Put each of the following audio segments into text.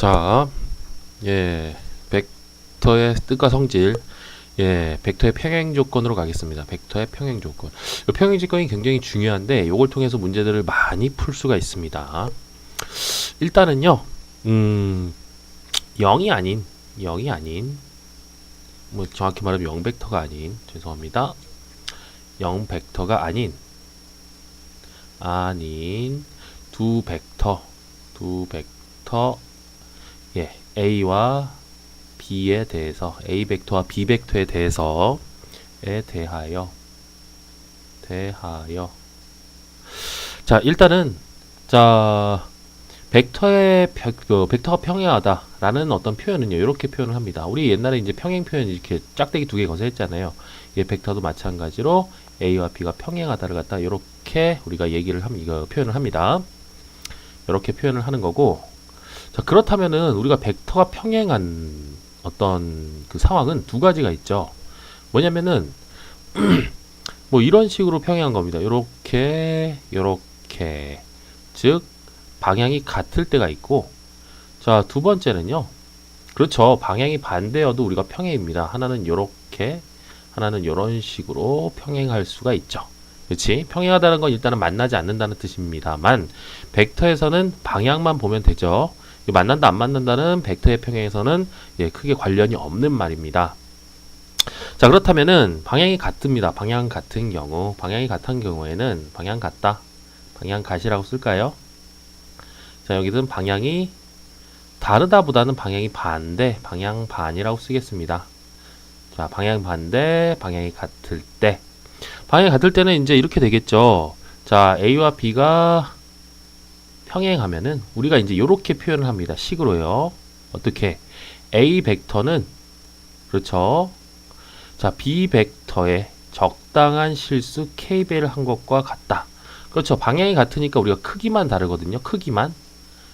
자, 벡터의 뜻과 성질, 벡터의 평행 조건으로 가겠습니다. 벡터의 평행 조건. 이 평행 조건이 굉장히 중요한데, 이걸 통해서 문제들을 많이 풀 수가 있습니다. 일단은요, 0이 아닌, 뭐 정확히 말하면 0벡터가 아닌, 죄송합니다. 0벡터가 아닌 두 벡터, A와 B에 대해서, A 벡터와 B 벡터에 대하여 자, 일단은 벡터가 평행하다라는 어떤 표현은요, 이렇게 표현을 합니다. 우리 옛날에 이제 평행 표현 이렇게 짝대기 두 개 거서 했잖아요. 벡터도 마찬가지로 A와 B가 평행하다를 갖다 이렇게 우리가 표현을 합니다. 이렇게 표현을 하는 거고, 자, 그렇다면은 우리가 벡터가 평행한 어떤 그 상황은 두 가지가 있죠. 뭐냐면은 뭐 이런 식으로 평행한 겁니다. 요렇게 즉 방향이 같을 때가 있고, 자, 두 번째는요, 그렇죠, 방향이 반대여도 우리가 평행입니다. 하나는 요렇게, 하나는 요런 식으로 평행할 수가 있죠. 그렇지? 평행하다는 건 일단은 만나지 않는다는 뜻입니다만, 벡터에서는 방향만 보면 되죠. 만난다 안 만난다는 벡터의 평행에서는 크게 관련이 없는 말입니다. 자, 그렇다면은 방향이 같습니다. 방향 같은 경우에는 방향 같이라고 쓸까요? 자, 여기는 방향이 다르다 보다는 방향이 반대, 방향 반이라고 쓰겠습니다. 자, 방향 반대, 방향이 같을 때. 방향이 같을 때는 이제 이렇게 되겠죠. 자, A와 B가 평행하면은 우리가 이제 이렇게 표현을 합니다. 식으로요. 어떻게? A 벡터는, 그렇죠, 자, B 벡터의 적당한 실수 K배를 한 것과 같다. 그렇죠. 방향이 같으니까 우리가 크기만 다르거든요. 크기만.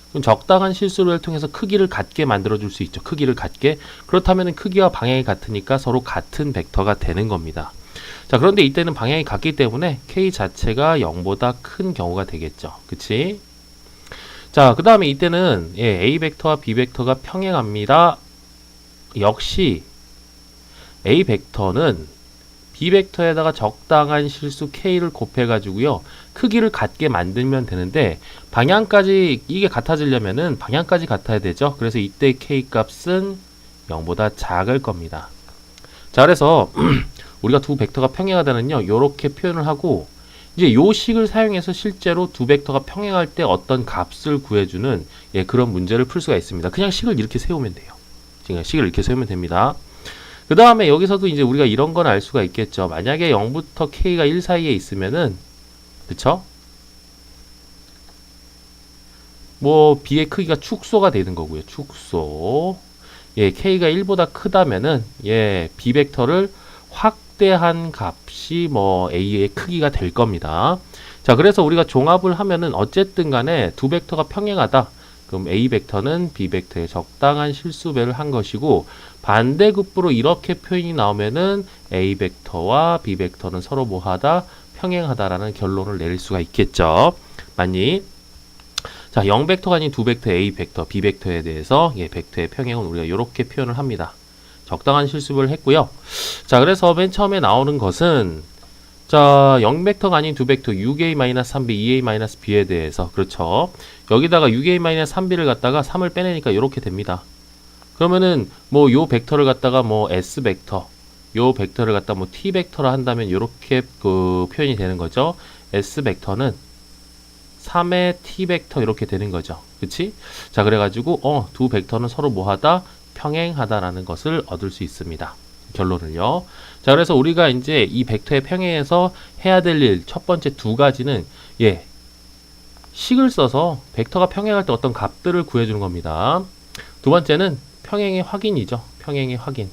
그럼 적당한 실수를 통해서 크기를 같게 만들어줄 수 있죠. 크기를 같게. 그렇다면 크기와 방향이 같으니까 서로 같은 벡터가 되는 겁니다. 자, 그런데 이때는 방향이 같기 때문에 K 자체가 0보다 큰 경우가 되겠죠. 그치? 자, 그 다음에 이때는 A 벡터와 B 벡터가 평행합니다. 역시 A 벡터는 B 벡터에다가 적당한 실수 K를 곱해가지고요, 크기를 같게 만들면 되는데, 방향까지 이게 같아지려면은 방향까지 같아야 되죠. 그래서 이때 K 값은 0보다 작을 겁니다. 자, 그래서 우리가 두 벡터가 평행하다는요, 요렇게 표현을 하고, 이제 요 식을 사용해서 실제로 두 벡터가 평행할 때 어떤 값을 구해주는 그런 문제를 풀 수가 있습니다. 그냥 식을 이렇게 세우면 돼요. 그냥 식을 이렇게 세우면 됩니다. 그 다음에 여기서도 이제 우리가 이런 건 알 수가 있겠죠. 만약에 0부터 K가 1 사이에 있으면은, 그쵸? 뭐 B의 크기가 축소가 되는 거고요. 축소. K가 1보다 크다면은 B 벡터를 확대한 값이 뭐 A의 크기가 될 겁니다. 자, 그래서 우리가 종합을 하면은 어쨌든 간에 두 벡터가 평행하다. 그럼 A 벡터는 B 벡터에 적당한 실수배를 한 것이고, 반대급부로 이렇게 표현이 나오면은 A 벡터와 B 벡터는 서로 뭐하다? 평행하다라는 결론을 내릴 수가 있겠죠. 맞니? 자, 0벡터가 아닌 두 벡터 A 벡터, B 벡터에 대해서 벡터의 평행은 우리가 이렇게 표현을 합니다. 적당한 실수를 했고요. 자, 그래서 맨 처음에 나오는 것은, 자, 0벡터가 아닌 두 벡터 6a-3b, 2a-b에 대해서, 그렇죠, 여기다가 6a-3b를 갖다가 3을 빼내니까 이렇게 됩니다. 그러면은 뭐 요 벡터를 갖다가 뭐 S 벡터, 요 벡터를 갖다 뭐 T 벡터로 한다면 이렇게 그 표현이 되는 거죠. S 벡터는 3의 T 벡터 이렇게 되는 거죠. 그치? 자, 그래가지고 두 벡터는 서로 뭐하다? 평행하다라는 것을 얻을 수 있습니다. 결론을요. 자, 그래서 우리가 이제 이 벡터의 평행에서 해야 될 일 첫 번째 두 가지는 식을 써서 벡터가 평행할 때 어떤 값들을 구해주는 겁니다. 두 번째는 평행의 확인이죠. 평행의 확인.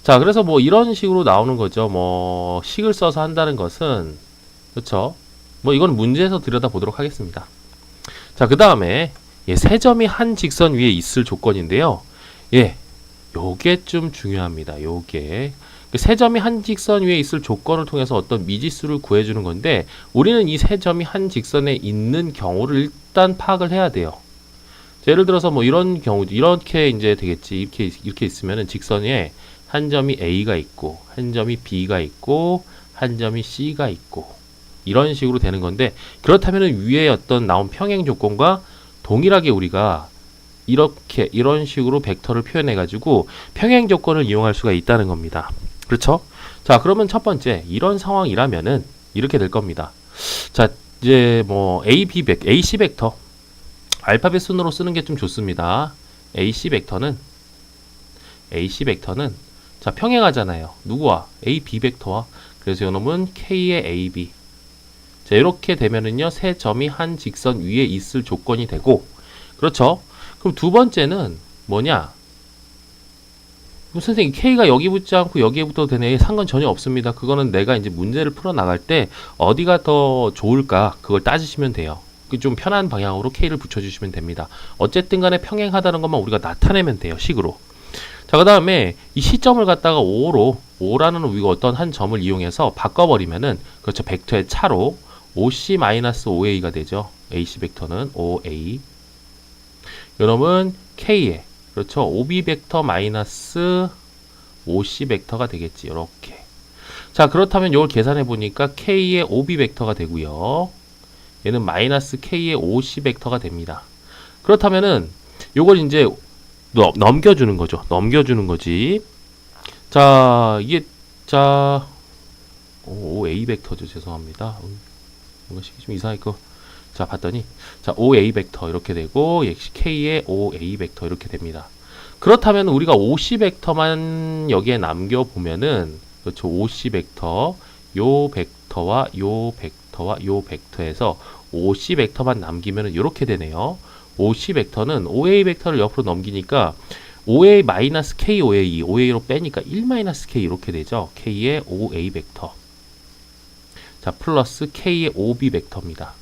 자, 그래서 뭐 이런 식으로 나오는 거죠. 뭐 식을 써서 한다는 것은, 그렇죠, 뭐 이건 문제에서 들여다보도록 하겠습니다. 자, 그 다음에 세 점이 한 직선 위에 있을 조건인데요. 요게 좀 중요합니다. 요게. 세 점이 한 직선 위에 있을 조건을 통해서 어떤 미지수를 구해주는 건데 우리는 이 세 점이 한 직선에 있는 경우를 일단 파악을 해야 돼요. 자, 예를 들어서 뭐 이런 경우 이렇게 이제 되겠지. 이렇게 있으면은 직선에 한 점이 A가 있고 한 점이 B가 있고 한 점이 C가 있고 이런 식으로 되는 건데 그렇다면은 위에 어떤 나온 평행 조건과 동일하게 우리가 이런 식으로 벡터를 표현해 가지고 평행 조건을 이용할 수가 있다는 겁니다. 그렇죠? 자, 그러면 첫 번째 이런 상황이라면은 이렇게 될 겁니다. 자, 이제 뭐 AC 벡터 알파벳 순으로 쓰는 게 좀 좋습니다. AC 벡터는 자, 평행하잖아요. 누구와? AB 벡터와. 그래서 이놈은 K의 AB. 자, 이렇게 되면은요, 세 점이 한 직선 위에 있을 조건이 되고, 그렇죠? 그럼 두 번째는 뭐냐? 선생님, K가 여기 붙지 않고 여기에 붙어도 되네. 상관 전혀 없습니다. 그거는 내가 이제 문제를 풀어 나갈 때 어디가 더 좋을까? 그걸 따지시면 돼요. 좀 편한 방향으로 K를 붙여주시면 됩니다. 어쨌든 간에 평행하다는 것만 우리가 나타내면 돼요. 식으로. 자, 그 다음에 이 시점을 갖다가 5라는 우리가 어떤 한 점을 이용해서 바꿔버리면은, 그렇죠. 벡터의 차로 OC-5A가 되죠. AC 벡터는 OA. 요놈은 K의, 그렇죠. OB 벡터 마이너스 OC 벡터가 되겠지. 이렇게. 자, 그렇다면 이걸 계산해 보니까 K의 OB 벡터가 되고요. 얘는 마이너스 K의 OC 벡터가 됩니다. 그렇다면은 요걸 이제 넘겨주는 거죠. 넘겨주는 거지. 자, 이게 자 OA 벡터죠. 죄송합니다. 뭔가 식이 좀 이상했고. 자, 봤더니 자, OA 벡터 이렇게 되고 역시 K의 OA 벡터 이렇게 됩니다. 그렇다면 우리가 OC 벡터만 여기에 남겨 보면은 그렇죠. OC 벡터 요 벡터와 요 벡터와 요 벡터에서 OC 벡터만 남기면은 이렇게 되네요. OC 벡터는 OA 벡터를 옆으로 넘기니까 OA 마이너스 K OA, OA로 빼니까 1 마이너스 K 이렇게 되죠. K의 OA 벡터. 자, 플러스 K의 OB 벡터입니다.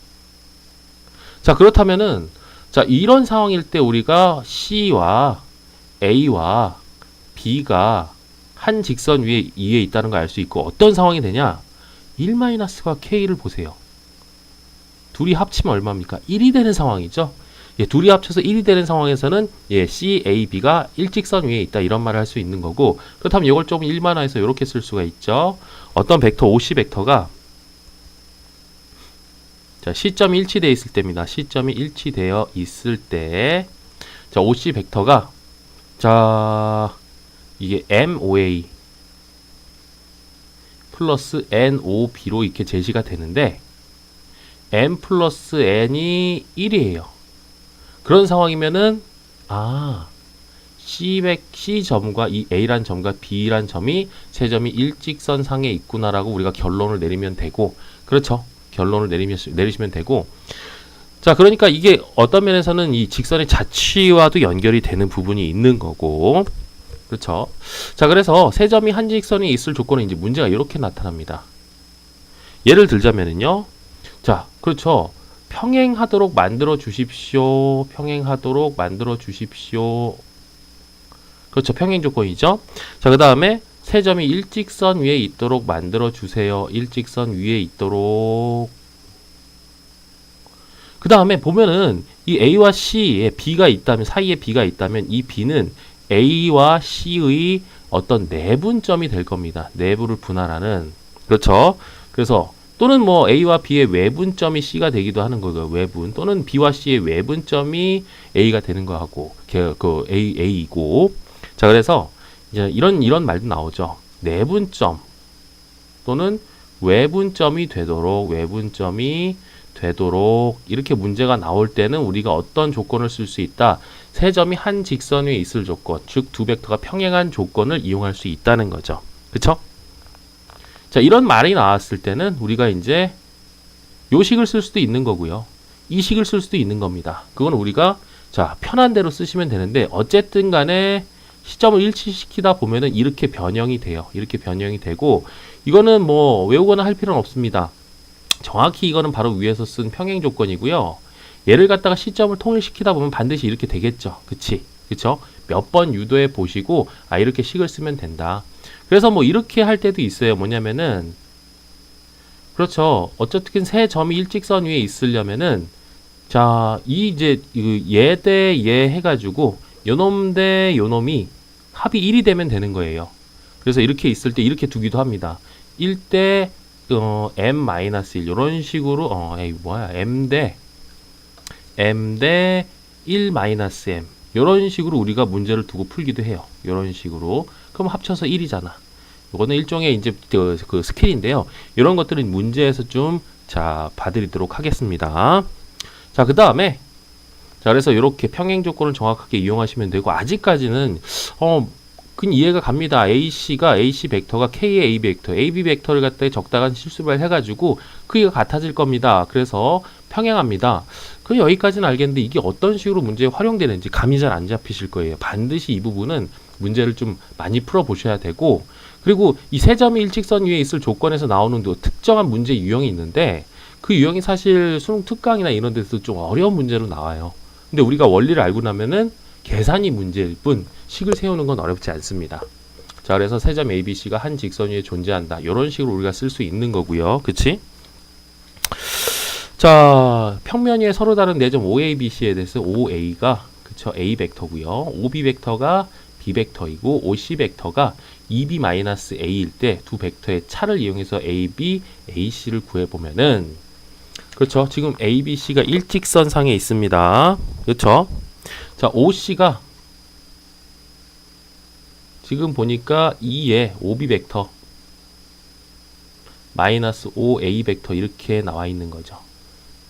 자, 그렇다면은 자, 이런 상황일 때 우리가 C와 A와 B가 한 직선 위에 있다는 걸 알 수 있고 어떤 상황이 되냐? 1 마이너스와 K를 보세요. 둘이 합치면 얼마입니까? 1이 되는 상황이죠. 예, 둘이 합쳐서 1이 되는 상황에서는 예, C, A, B가 일직선 위에 있다 이런 말을 할 수 있는 거고 그렇다면 이걸 좀 일반화해서 이렇게 쓸 수가 있죠. 어떤 벡터 OC 벡터가 자, 시점이 일치되어 있을 때입니다. 시점이 일치되어 있을 때 자, OC 벡터가 자, 이게 MOA 플러스 NOB로 이렇게 제시가 되는데 M 플러스 N이 1이에요. 그런 상황이면은 C점과 이 A란 점과 B란 점이 세 점이 일직선상에 있구나라고 우리가 결론을 내리면 되고 그렇죠. 결론을 내리시면 되고 자, 그러니까 이게 어떤 면에서는 이 직선의 자취와도 연결이 되는 부분이 있는 거고 그렇죠. 자, 그래서 세 점이 한 직선이 있을 조건은 이제 문제가 이렇게 나타납니다. 예를 들자면은요. 자, 그렇죠. 평행하도록 만들어 주십시오. 평행하도록 만들어 주십시오. 그렇죠. 평행 조건이죠. 자, 그 다음에 세 점이 일직선 위에 있도록 만들어 주세요. 일직선 위에 있도록. 그 다음에 보면은 이 A와 C에 B가 있다면 사이에 B가 있다면 이 B는 A와 C의 어떤 내분점이 될 겁니다. 내부를 분할하는. 그렇죠. 그래서 또는 뭐 A와 B의 외분점이 C가 되기도 하는 거고요. 외분 또는 B와 C의 외분점이 A가 되는 거하고 그 A이고 자, 그래서 이제 이런 말도 나오죠. 내분점 또는 외분점이 되도록 이렇게 문제가 나올 때는 우리가 어떤 조건을 쓸 수 있다. 세 점이 한 직선 위에 있을 조건, 즉 두 벡터가 평행한 조건을 이용할 수 있다는 거죠. 그쵸? 자, 이런 말이 나왔을 때는 우리가 이제 요 식을 쓸 수도 있는 거고요. 이 식을 쓸 수도 있는 겁니다. 그건 우리가 자, 편한 대로 쓰시면 되는데 어쨌든 간에 시점을 일치시키다 보면은 이렇게 변형이 돼요. 이렇게 변형이 되고 이거는 뭐 외우거나 할 필요는 없습니다. 정확히 이거는 바로 위에서 쓴 평행 조건이고요. 얘를 갖다가 시점을 통일시키다 보면 반드시 이렇게 되겠죠. 그쵸? 몇 번 유도해 보시고 이렇게 식을 쓰면 된다. 그래서 뭐 이렇게 할 때도 있어요. 뭐냐면은 그렇죠. 어쨌든 세 점이 일직선 위에 있으려면은 자, 이 이제 얘 대 얘 해가지고 요놈 대 요놈이 합이 1이 되면 되는 거예요. 그래서 이렇게 있을 때 이렇게 두기도 합니다. 1대 m-1 이런 식으로 에이 뭐야 m 대 1-m 이런 식으로 우리가 문제를 두고 풀기도 해요. 이런 식으로. 그럼 합쳐서 1이잖아. 이거는 일종의 이제 그 스킬인데요. 이런 것들은 문제에서 좀 자 봐드리도록 하겠습니다. 자, 그 다음에 자 그래서 이렇게 평행 조건을 정확하게 이용하시면 되고 아직까지는 그냥 이해가 갑니다. AC가 AC 벡터가 K의 A 벡터, AB 벡터를 갖다 적당한 실수를 해가지고 크기가 같아질 겁니다. 그래서 평행합니다. 그 여기까지는 알겠는데 이게 어떤 식으로 문제에 활용되는지 감이 잘 안 잡히실 거예요. 반드시 이 부분은 문제를 좀 많이 풀어 보셔야 되고 그리고 이 세 점이 일직선 위에 있을 조건에서 나오는 특정한 문제 유형이 있는데 그 유형이 사실 수능 특강이나 이런 데서 좀 어려운 문제로 나와요. 근데 우리가 원리를 알고 나면은 계산이 문제일 뿐 식을 세우는 건 어렵지 않습니다. 자, 그래서 세 점 ABC가 한 직선 위에 존재한다. 이런 식으로 우리가 쓸 수 있는 거고요. 그치? 자, 평면 위에 서로 다른 4점 OABC에 대해서 OA가 그쵸? A 벡터고요. OB 벡터가 B 벡터이고 OC 벡터가 EB-A일 때 두 벡터의 차를 이용해서 AB, AC를 구해보면은 그렇죠. 지금 ABC가 일직선 상에 있습니다. 그렇죠. 자, OC가 지금 보니까 2의 OB 벡터 마이너스 5A 벡터 이렇게 나와 있는 거죠.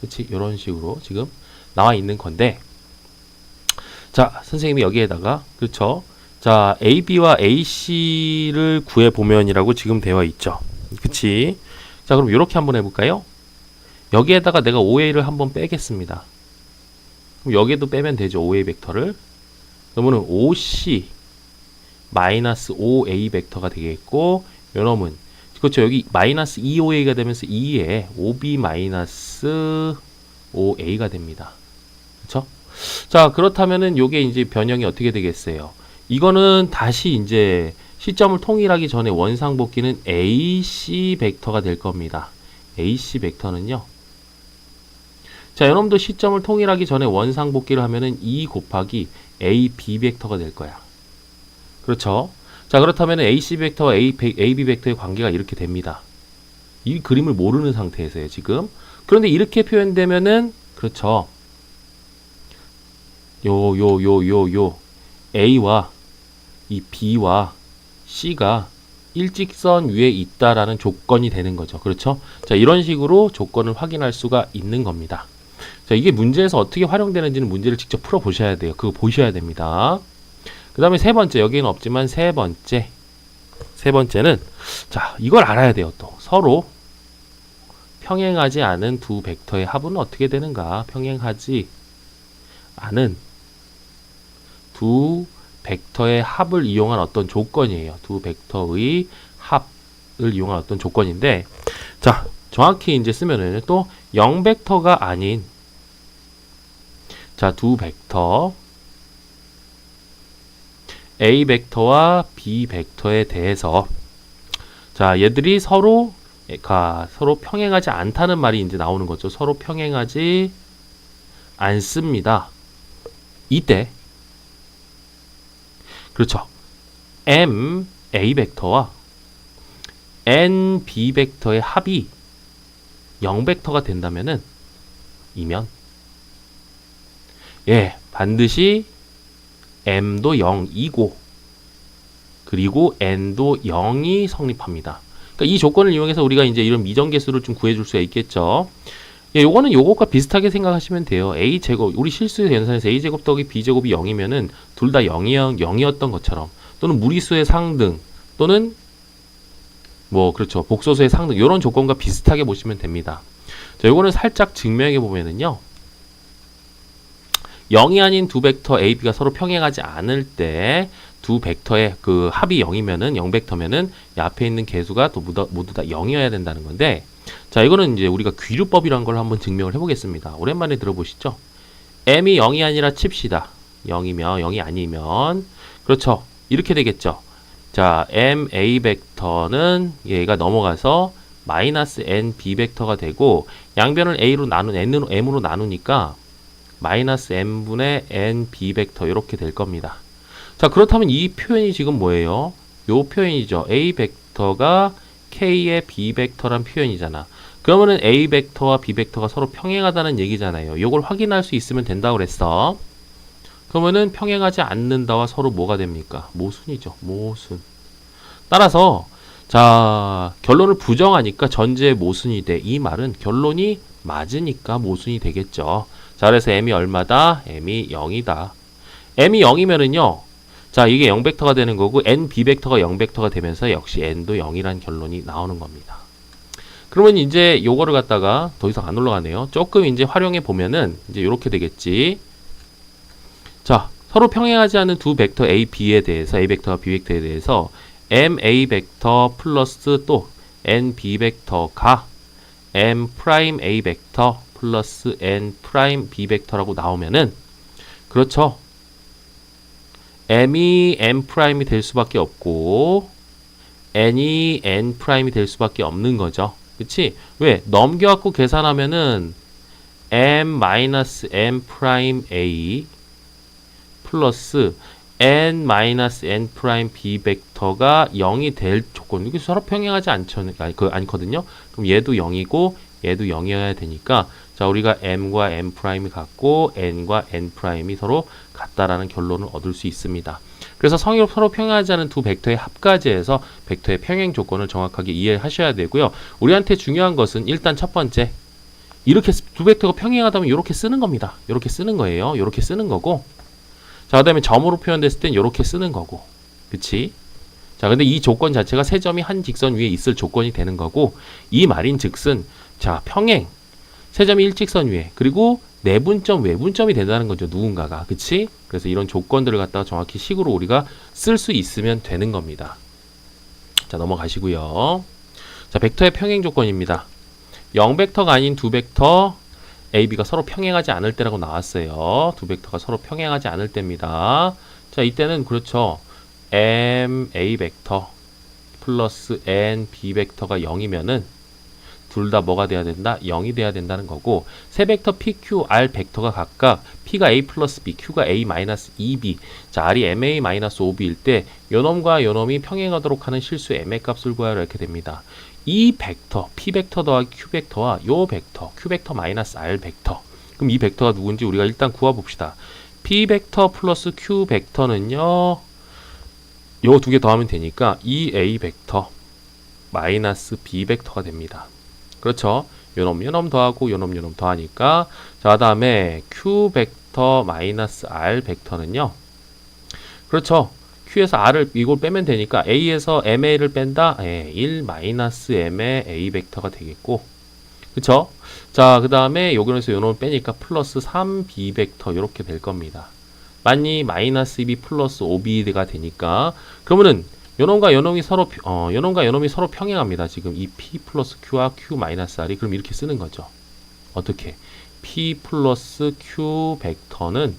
그렇지? 이런 식으로 지금 나와 있는 건데 자, 선생님이 여기에다가 그렇죠. 자, AB와 AC를 구해보면이라고 지금 되어 있죠. 그치? 자, 그럼 이렇게 한번 해볼까요? 여기에다가 내가 OA를 한번 빼겠습니다. 그럼 여기에도 빼면 되죠. OA 벡터를. 그러면은 OC 마이너스 5A 벡터가 되겠고 요놈은 그렇죠. 여기 마이너스 2OA가 되면서 2에 OB 마이너스 5A가 됩니다. 그렇죠? 자, 그렇다면은 요게 이제 변형이 어떻게 되겠어요? 이거는 다시 이제 시점을 통일하기 전에 원상복귀는 AC 벡터가 될 겁니다. AC 벡터는요. 자, 여러분도 시점을 통일하기 전에 원상복귀를 하면은 2 곱하기 AB 벡터가 될 거야. 그렇죠? 자, 그렇다면 AC 벡터와 AB 벡터의 관계가 이렇게 됩니다. 이 그림을 모르는 상태에서요, 지금. 그런데 이렇게 표현되면은 그렇죠. A와 이 B와 C가 일직선 위에 있다라는 조건이 되는 거죠. 그렇죠? 자, 이런 식으로 조건을 확인할 수가 있는 겁니다. 자, 이게 문제에서 어떻게 활용되는지는 문제를 직접 풀어 보셔야 돼요. 그거 보셔야 됩니다. 그 다음에 세 번째, 여기는 없지만 세 번째는 자, 이걸 알아야 돼요. 또 서로 평행하지 않은 두 벡터의 합은 어떻게 되는가? 평행하지 않은 두 벡터의 합을 이용한 어떤 조건이에요. 두 벡터의 합을 이용한 어떤 조건인데, 자, 정확히 이제 쓰면은 또 0벡터가 아닌, 자, 두 벡터, A 벡터와 B 벡터에 대해서, 자, 얘들이 서로 평행하지 않다는 말이 이제 나오는 거죠. 서로 평행하지 않습니다. 이때, 그렇죠. M, A 벡터와 N, B 벡터의 합이 0벡터가 된다면은 이면 예, 반드시 M도 0이고 그리고 N도 0이 성립합니다. 그러니까 이 조건을 이용해서 우리가 이제 이런 미정계수를 좀 구해줄 수가 있겠죠. 예, 요거는 요것과 비슷하게 생각하시면 돼요. A제곱, 우리 실수의 연산에서 A제곱 더하기 B제곱이 0이면은 둘 다 0이었던 것처럼, 또는 무리수의 상등, 또는 뭐 그렇죠, 복소수의 상등, 요런 조건과 비슷하게 보시면 됩니다. 자, 요거는 살짝 증명해 보면은요, 0이 아닌 두 벡터 A, B가 서로 평행하지 않을 때 두 벡터의 그 합이 0이면은 0벡터면은 이 앞에 있는 개수가 또 모두 다 0이어야 된다는 건데, 자, 이거는 이제 우리가 귀류법이라는 걸 한번 증명을 해보겠습니다. 오랜만에 들어보시죠? M이 0이 아니라 칩시다. 0이면, 0이 아니면, 그렇죠. 이렇게 되겠죠. 자, ma 벡터는 얘가 넘어가서 마이너스 nb 벡터가 되고 양변을 a로 m으로 나누니까 마이너스 n분의 nb 벡터 이렇게 될 겁니다. 자, 그렇다면 이 표현이 지금 뭐예요? 요 표현이죠. a 벡터가 k의 b 벡터란 표현이잖아. 그러면은 a 벡터와 b 벡터가 서로 평행하다는 얘기잖아요. 요걸 확인할 수 있으면 된다고 그랬어. 그러면은 평행하지 않는다와 서로 뭐가 됩니까? 모순이죠. 모순. 따라서 자, 결론을 부정하니까 전제의 모순이 돼. 이 말은 결론이 맞으니까 모순이 되겠죠. 자, 그래서 m이 얼마다? m이 0이다. m이 0이면은요. 자, 이게 0벡터가 되는 거고 nb 벡터가 0벡터가 되면서 역시 n도 0이란 결론이 나오는 겁니다. 그러면 이제 요거를 갖다가 더 이상 안 올라가네요. 조금 이제 활용해 보면은 이제 이렇게 되겠지. 자, 서로 평행하지 않은 두 벡터 a, b에 대해서 a 벡터와 b 벡터에 대해서 ma 벡터 플러스 또 nb 벡터가 m 프라임 a 벡터 플러스 n 프라임 b 벡터라고 나오면은 그렇죠. m이 n 프라임이 될 수밖에 없고 n이 n 프라임이 될 수밖에 없는 거죠. 그치? 왜? 넘겨갖고 계산하면은 m-n 프라임 a 플러스 n-n 프라임 b 벡터가 0이 될 조건. 이게 서로 평행하지 않거든요. 그럼 얘도 0이고 얘도 0이어야 되니까 자, 우리가 m과 n 프라임이 같고 n과 n 프라임이 서로 같다라는 결론을 얻을 수 있습니다. 그래서 서로 평행하지 않은 두 벡터의 합까지에서 벡터의 평행 조건을 정확하게 이해하셔야 되고요. 우리한테 중요한 것은 일단 첫 번째, 이렇게 두 벡터가 평행하다면 이렇게 쓰는 겁니다. 이렇게 쓰는 거예요. 이렇게 쓰는 거고, 자, 그 다음에 점으로 표현됐을 땐 이렇게 쓰는 거고, 그치? 자, 근데 이 조건 자체가 세 점이 한 직선 위에 있을 조건이 되는 거고, 이 말인 즉슨, 자, 평행, 세 점이 일직선 위에, 그리고 내분점, 외분점이 된다는 거죠. 누군가가. 그치? 그래서 이런 조건들을 갖다가 정확히 식으로 우리가 쓸 수 있으면 되는 겁니다. 자, 넘어가시고요. 자, 벡터의 평행 조건입니다. 0벡터가 아닌 두 벡터 A, B가 서로 평행하지 않을 때라고 나왔어요. 두 벡터가 서로 평행하지 않을 때입니다. 자, 이때는 그렇죠. M, A 벡터 플러스 N, B 벡터가 0이면은 둘 다 뭐가 돼야 된다? 0이 돼야 된다는 거고, 세 벡터 P, Q, R 벡터가 각각 P가 A 플러스 B, Q가 A 마이너스 2B, 자, R이 MA 마이너스 5B일 때 요놈과 요놈이 평행하도록 하는 실수 M의 값을 구하라 이렇게 됩니다. 이 벡터, P 벡터 더하기 Q 벡터와 요 벡터, Q 벡터 마이너스 R 벡터. 그럼 이 벡터가 누군지 우리가 일단 구해봅시다. P 벡터 플러스 Q 벡터는요, 요 두 개 더하면 되니까 이 A 벡터 마이너스 B 벡터가 됩니다. 그렇죠. 요놈 더하고 요놈 더하니까, 자, 그 다음에 Q 벡터 마이너스 R 벡터는요, 그렇죠. Q에서 R을 이걸 빼면 되니까 A에서 MA를 뺀다. 1 마이너스 M의 A 벡터가 되겠고, 그쵸? 자, 그 다음에 여기서 요놈을 빼니까 플러스 3B 벡터 이렇게 될 겁니다. 맞니? 마이너스 2B 플러스 5B가 되니까, 그러면은 요놈과 요놈이 서로 평행합니다. 지금 이 P 플러스 Q와 Q 마이너스 R이 그럼 이렇게 쓰는 거죠. 어떻게? P 플러스 Q 벡터는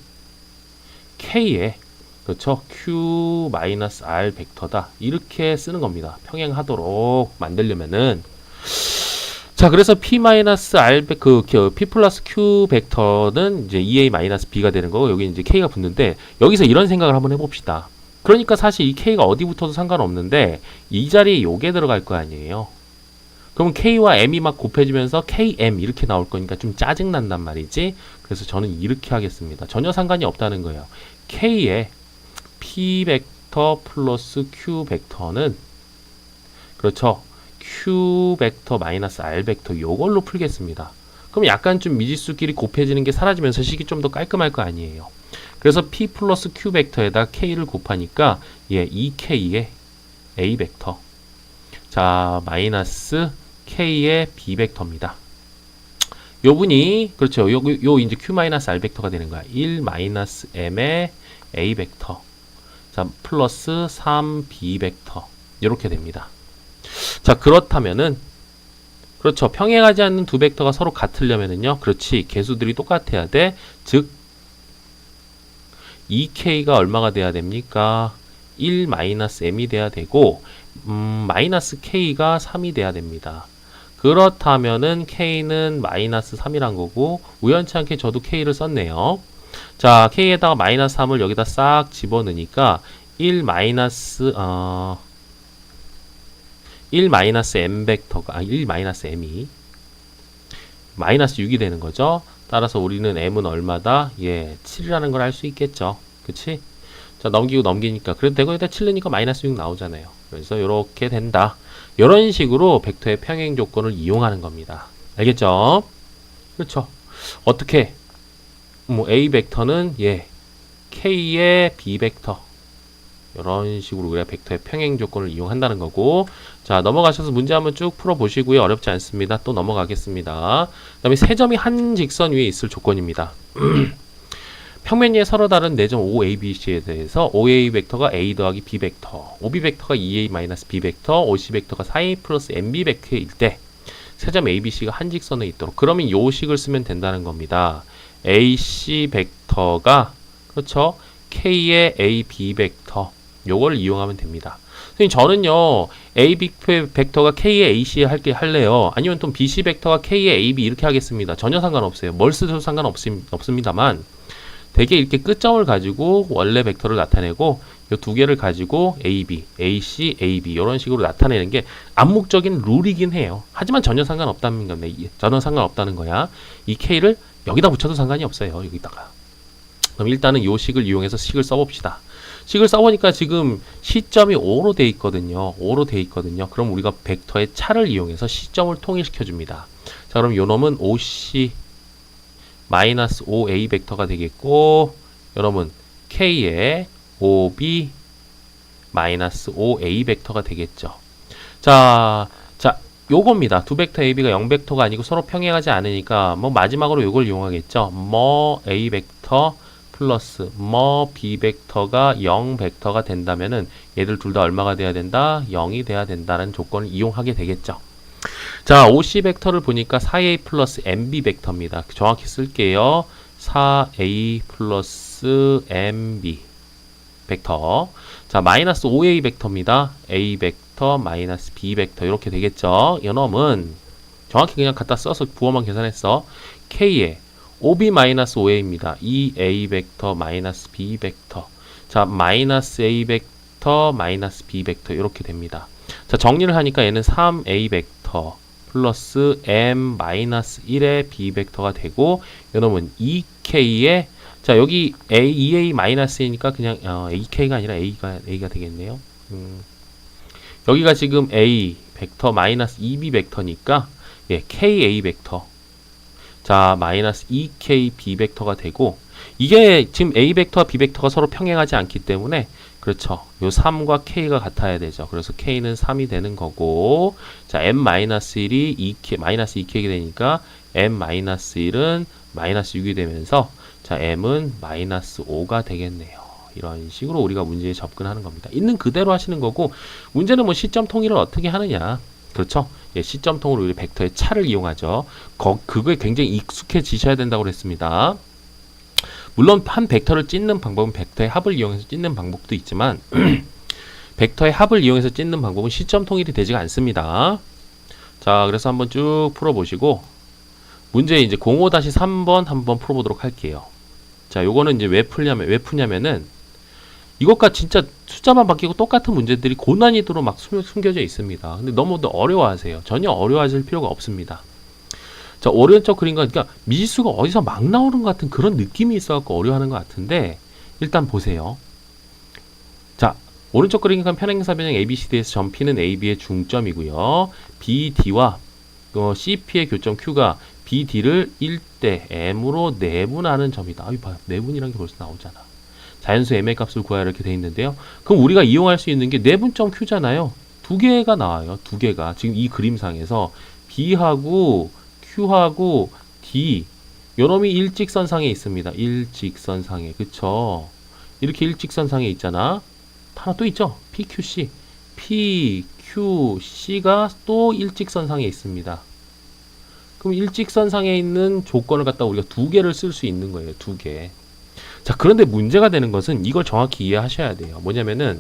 K에, 그렇죠? Q 마이너스 R 벡터다. 이렇게 쓰는 겁니다. 평행하도록 만들려면은, 자, 그래서 P 마이너스 R P 플러스 Q 벡터는 이제 EA 마이너스 B가 되는 거고, 여기 이제 K가 붙는데, 여기서 이런 생각을 한번 해봅시다. 그러니까 사실 이 K가 어디 붙어도 상관없는데 이 자리에 요게 들어갈 거 아니에요. 그럼 K와 M이 막 곱해지면서 KM 이렇게 나올 거니까 좀 짜증난단 말이지. 그래서 저는 이렇게 하겠습니다. 전혀 상관이 없다는 거예요. K의 P 벡터 플러스 Q 벡터는, 그렇죠, Q 벡터 마이너스 R 벡터 요걸로 풀겠습니다. 그럼 약간 좀 미지수끼리 곱해지는 게 사라지면서 식이 좀 더 깔끔할 거 아니에요. 그래서 P 플러스 Q 벡터에다 K를 곱하니까 예, 2K의 A 벡터, 자, 마이너스 K의 B 벡터입니다. 요 분이, 그렇죠, 요 이제 Q 마이너스 R 벡터가 되는 거야. 1 마이너스 M의 A 벡터, 자, 플러스 3B 벡터 이렇게 됩니다. 자, 그렇다면은, 그렇죠, 평행하지 않는 두 벡터가 서로 같으려면은요, 그렇지, 개수들이 똑같아야 돼. 즉 2K가 얼마가 돼야 됩니까? 1-m이 돼야 되고 마이너스 k가 3이 돼야 됩니다. 그렇다면은 k는 마이너스 3이란 거고 우연치 않게 저도 k를 썼네요. 자, k에다가 마이너스 3을 여기다 싹 집어넣으니까 1 마이너스 m 벡터가 1 마이너스 m이 마이너스 6이 되는 거죠. 따라서 우리는 m은 얼마다? 예, 7이라는 걸 알 수 있겠죠. 그치? 자, 넘기고 넘기니까 그래도 되고 일단 7넣으니까 마이너스 6 나오잖아요. 그래서 이렇게 된다. 이런 식으로 벡터의 평행 조건을 이용하는 겁니다. 알겠죠? 그렇죠. 어떻게? 뭐 A 벡터는 예, K의 B 벡터 이런 식으로 우리가 벡터의 평행 조건을 이용한다는 거고. 자, 넘어가셔서 문제 한번 쭉 풀어보시고요. 어렵지 않습니다. 또 넘어가겠습니다. 그 다음에 세 점이 한 직선 위에 있을 조건입니다. 평면 위에 서로 다른 4점 OABC에 대해서 OA 벡터가 A 더하기 B 벡터, OB 벡터가 2A 마이너스 B 벡터, OC 벡터가 4A 플러스 MB 벡터일 때 세 점 ABC가 한 직선에 있도록, 그러면 요 식을 쓰면 된다는 겁니다. AC 벡터가 그렇죠? K의 AB 벡터 요걸 이용하면 됩니다. 선생님 저는요 AB 벡터가 K의 AC 할래요. 아니면 또 BC 벡터가 K의 AB 이렇게 하겠습니다. 전혀 상관없어요. 뭘 쓰도 상관없습니다만 대개 이렇게 끝점을 가지고 원래 벡터를 나타내고 이 두 개를 가지고 AB, AC, AB 이런 식으로 나타내는 게 암묵적인 룰이긴 해요. 하지만 전혀 상관없다는 건데, 전혀 상관없다는 거야. 이 K를 여기다 붙여도 상관이 없어요. 여기다가. 그럼 일단은 이 식을 이용해서 식을 써봅시다. 식을 써보니까 지금 시점이 5로 돼 있거든요. 5로 돼 있거든요. 그럼 우리가 벡터의 차를 이용해서 시점을 통일시켜 줍니다. 자, 그럼 요 놈은 OC 마이너스 OA 벡터가 되겠고, 여러분 K의 OB 마이너스 OA 벡터가 되겠죠. 자, 요겁니다. 두 벡터 AB가 0벡터가 아니고 서로 평행하지 않으니까 뭐 마지막으로 요걸 이용하겠죠. 뭐 A 벡터 플러스 뭐 B 벡터가 0 벡터가 된다면은 얘들 둘 다 얼마가 돼야 된다? 0이 돼야 된다는 조건을 이용하게 되겠죠. 자, OC 벡터를 보니까 4A 플러스 MB 벡터입니다. 정확히 쓸게요. 4A 플러스 MB 벡터. 자, 마이너스 5A 벡터입니다. A 벡터 마이너스 B 벡터 이렇게 되겠죠. 이놈은 정확히 그냥 갖다 써서 부호만 계산했어. K의 OB 마이너스 5A입니다. 2A 벡터 마이너스 B 벡터. 자, 마이너스 A 벡터 마이너스 B 벡터 이렇게 됩니다. 자, 정리를 하니까 얘는 3A 벡터 플러스 M 마이너스 1의 B 벡터가 되고, 이놈은 2K의 자, 여기 EA 마이너스이니까 그냥 AK가 아니라 A가 되겠네요. 여기가 지금 A 벡터 마이너스 2B 벡터니까 예, KA 벡터. 자, 마이너스 2K B 벡터가 되고, 이게 지금 A 벡터와 B 벡터가 서로 평행하지 않기 때문에 그렇죠. 요 3과 K가 같아야 되죠. 그래서 K는 3이 되는 거고, 자, M-1이 2K, 마이너스 2K가 되니까 M-1은 마이너스 6이 되면서 자, M은 마이너스 5가 되겠네요. 이런 식으로 우리가 문제에 접근하는 겁니다. 있는 그대로 하시는 거고, 문제는 뭐 시점 통일을 어떻게 하느냐. 그렇죠? 예, 시점 통으로 우리 벡터의 차를 이용하죠. 그거에 굉장히 익숙해지셔야 된다고 그랬습니다. 물론 한 벡터를 찢는 방법은 벡터의 합을 이용해서 찢는 방법도 있지만 벡터의 합을 이용해서 찢는 방법은 시점 통일이 되지가 않습니다. 자, 그래서 한번 쭉 풀어보시고 문제 이제 05-3번 한번 풀어보도록 할게요. 자, 요거는 이제 왜 푸냐면은 이것과 진짜 숫자만 바뀌고 똑같은 문제들이 고난이도로 막 숨겨져 있습니다. 근데 너무 어려워하세요. 전혀 어려워하실 필요가 없습니다. 자, 오른쪽 그림과 그러니까 미지수가 어디서 막 나오는 것 같은 그런 느낌이 있어갖고 어려워하는 것 같은데, 일단 보세요. 자, 오른쪽 그림과 편행사 변형 ABCD에서 점 P는 AB의 중점이고요. BD와 CP의 교점 Q가 BD를 1대 M으로 내분하는 점이다. 아유, 봐요. 내분이라는 게 벌써 나오잖아. 자연수 M의 값을 구하라 이렇게 돼 있는데요. 그럼 우리가 이용할 수 있는 게 내분점 Q잖아요. 두 개가 나와요. 두 개가. 지금 이 그림상에서 B하고 Q하고 D 요놈이 일직선상에 있습니다. 일직선상에. 그쵸? 이렇게 일직선상에 있잖아. 하나 또 있죠? PQC. PQC가 또 일직선상에 있습니다. 그럼 일직선상에 있는 조건을 갖다 우리가 두 개를 쓸 수 있는 거예요. 두 개. 자, 그런데 문제가 되는 것은 이걸 정확히 이해하셔야 돼요. 뭐냐면은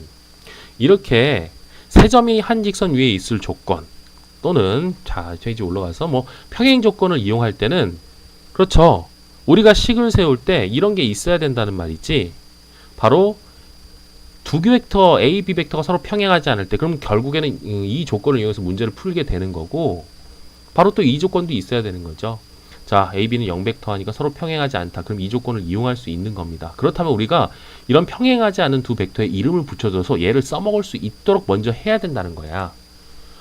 이렇게 세 점이 한 직선 위에 있을 조건 또는 자, 이제 올라가서 뭐 평행 조건을 이용할 때는 그렇죠. 우리가 식을 세울 때 이런 게 있어야 된다는 말이지. 바로 두 벡터 A, B 벡터가 서로 평행하지 않을 때 그럼 결국에는 이 조건을 이용해서 문제를 풀게 되는 거고 바로 또 이 조건도 있어야 되는 거죠. 자, A, B는 0벡터 하니까 서로 평행하지 않다. 그럼 이 조건을 이용할 수 있는 겁니다. 그렇다면 우리가 이런 평행하지 않은 두 벡터에 이름을 붙여줘서 얘를 써먹을 수 있도록 먼저 해야 된다는 거야.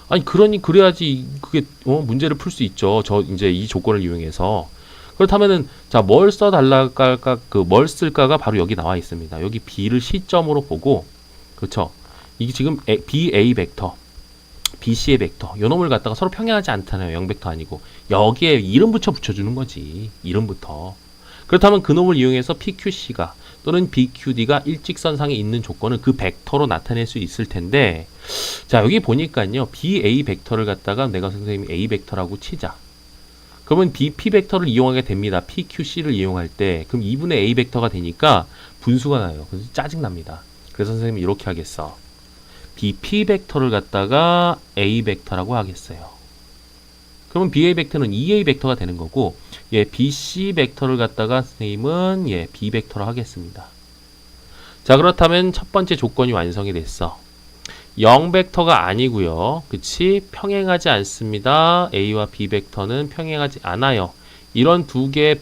아니 그래야지 그게 문제를 풀 수 있죠. 저 이제 이 조건을 이용해서. 그렇다면은 자, 뭘 써달랄까 뭘 쓸까가 바로 여기 나와 있습니다. 여기 B를 시점으로 보고 그렇죠. 이게 지금 BA 벡터 BC의 벡터 요 놈을 갖다가 서로 평행하지 않잖아요. 0벡터 아니고 여기에 이름 붙여주는 거지. 이름부터. 그렇다면 그 놈을 이용해서 PQC가 또는 BQD가 일직선상에 있는 조건을 그 벡터로 나타낼 수 있을 텐데 자, 여기 보니까요. BA 벡터를 갖다가 내가 선생님이 A 벡터라고 치자. 그러면 BP 벡터를 이용하게 됩니다. PQC를 이용할 때. 그럼 2분의 A 벡터가 되니까 분수가 나요. 그래서 짜증납니다. 그래서 선생님이 이렇게 하겠어. BP 벡터를 갖다가 A 벡터라고 하겠어요. 그러면 BA 벡터는 EA 벡터가 되는 거고 BC 벡터를 갖다가 선생님은 B 벡터로 하겠습니다. 자, 그렇다면 첫 번째 조건이 완성이 됐어. 0벡터가 아니고요. 그치? 평행하지 않습니다. A와 B 벡터는 평행하지 않아요. 이런 두 개의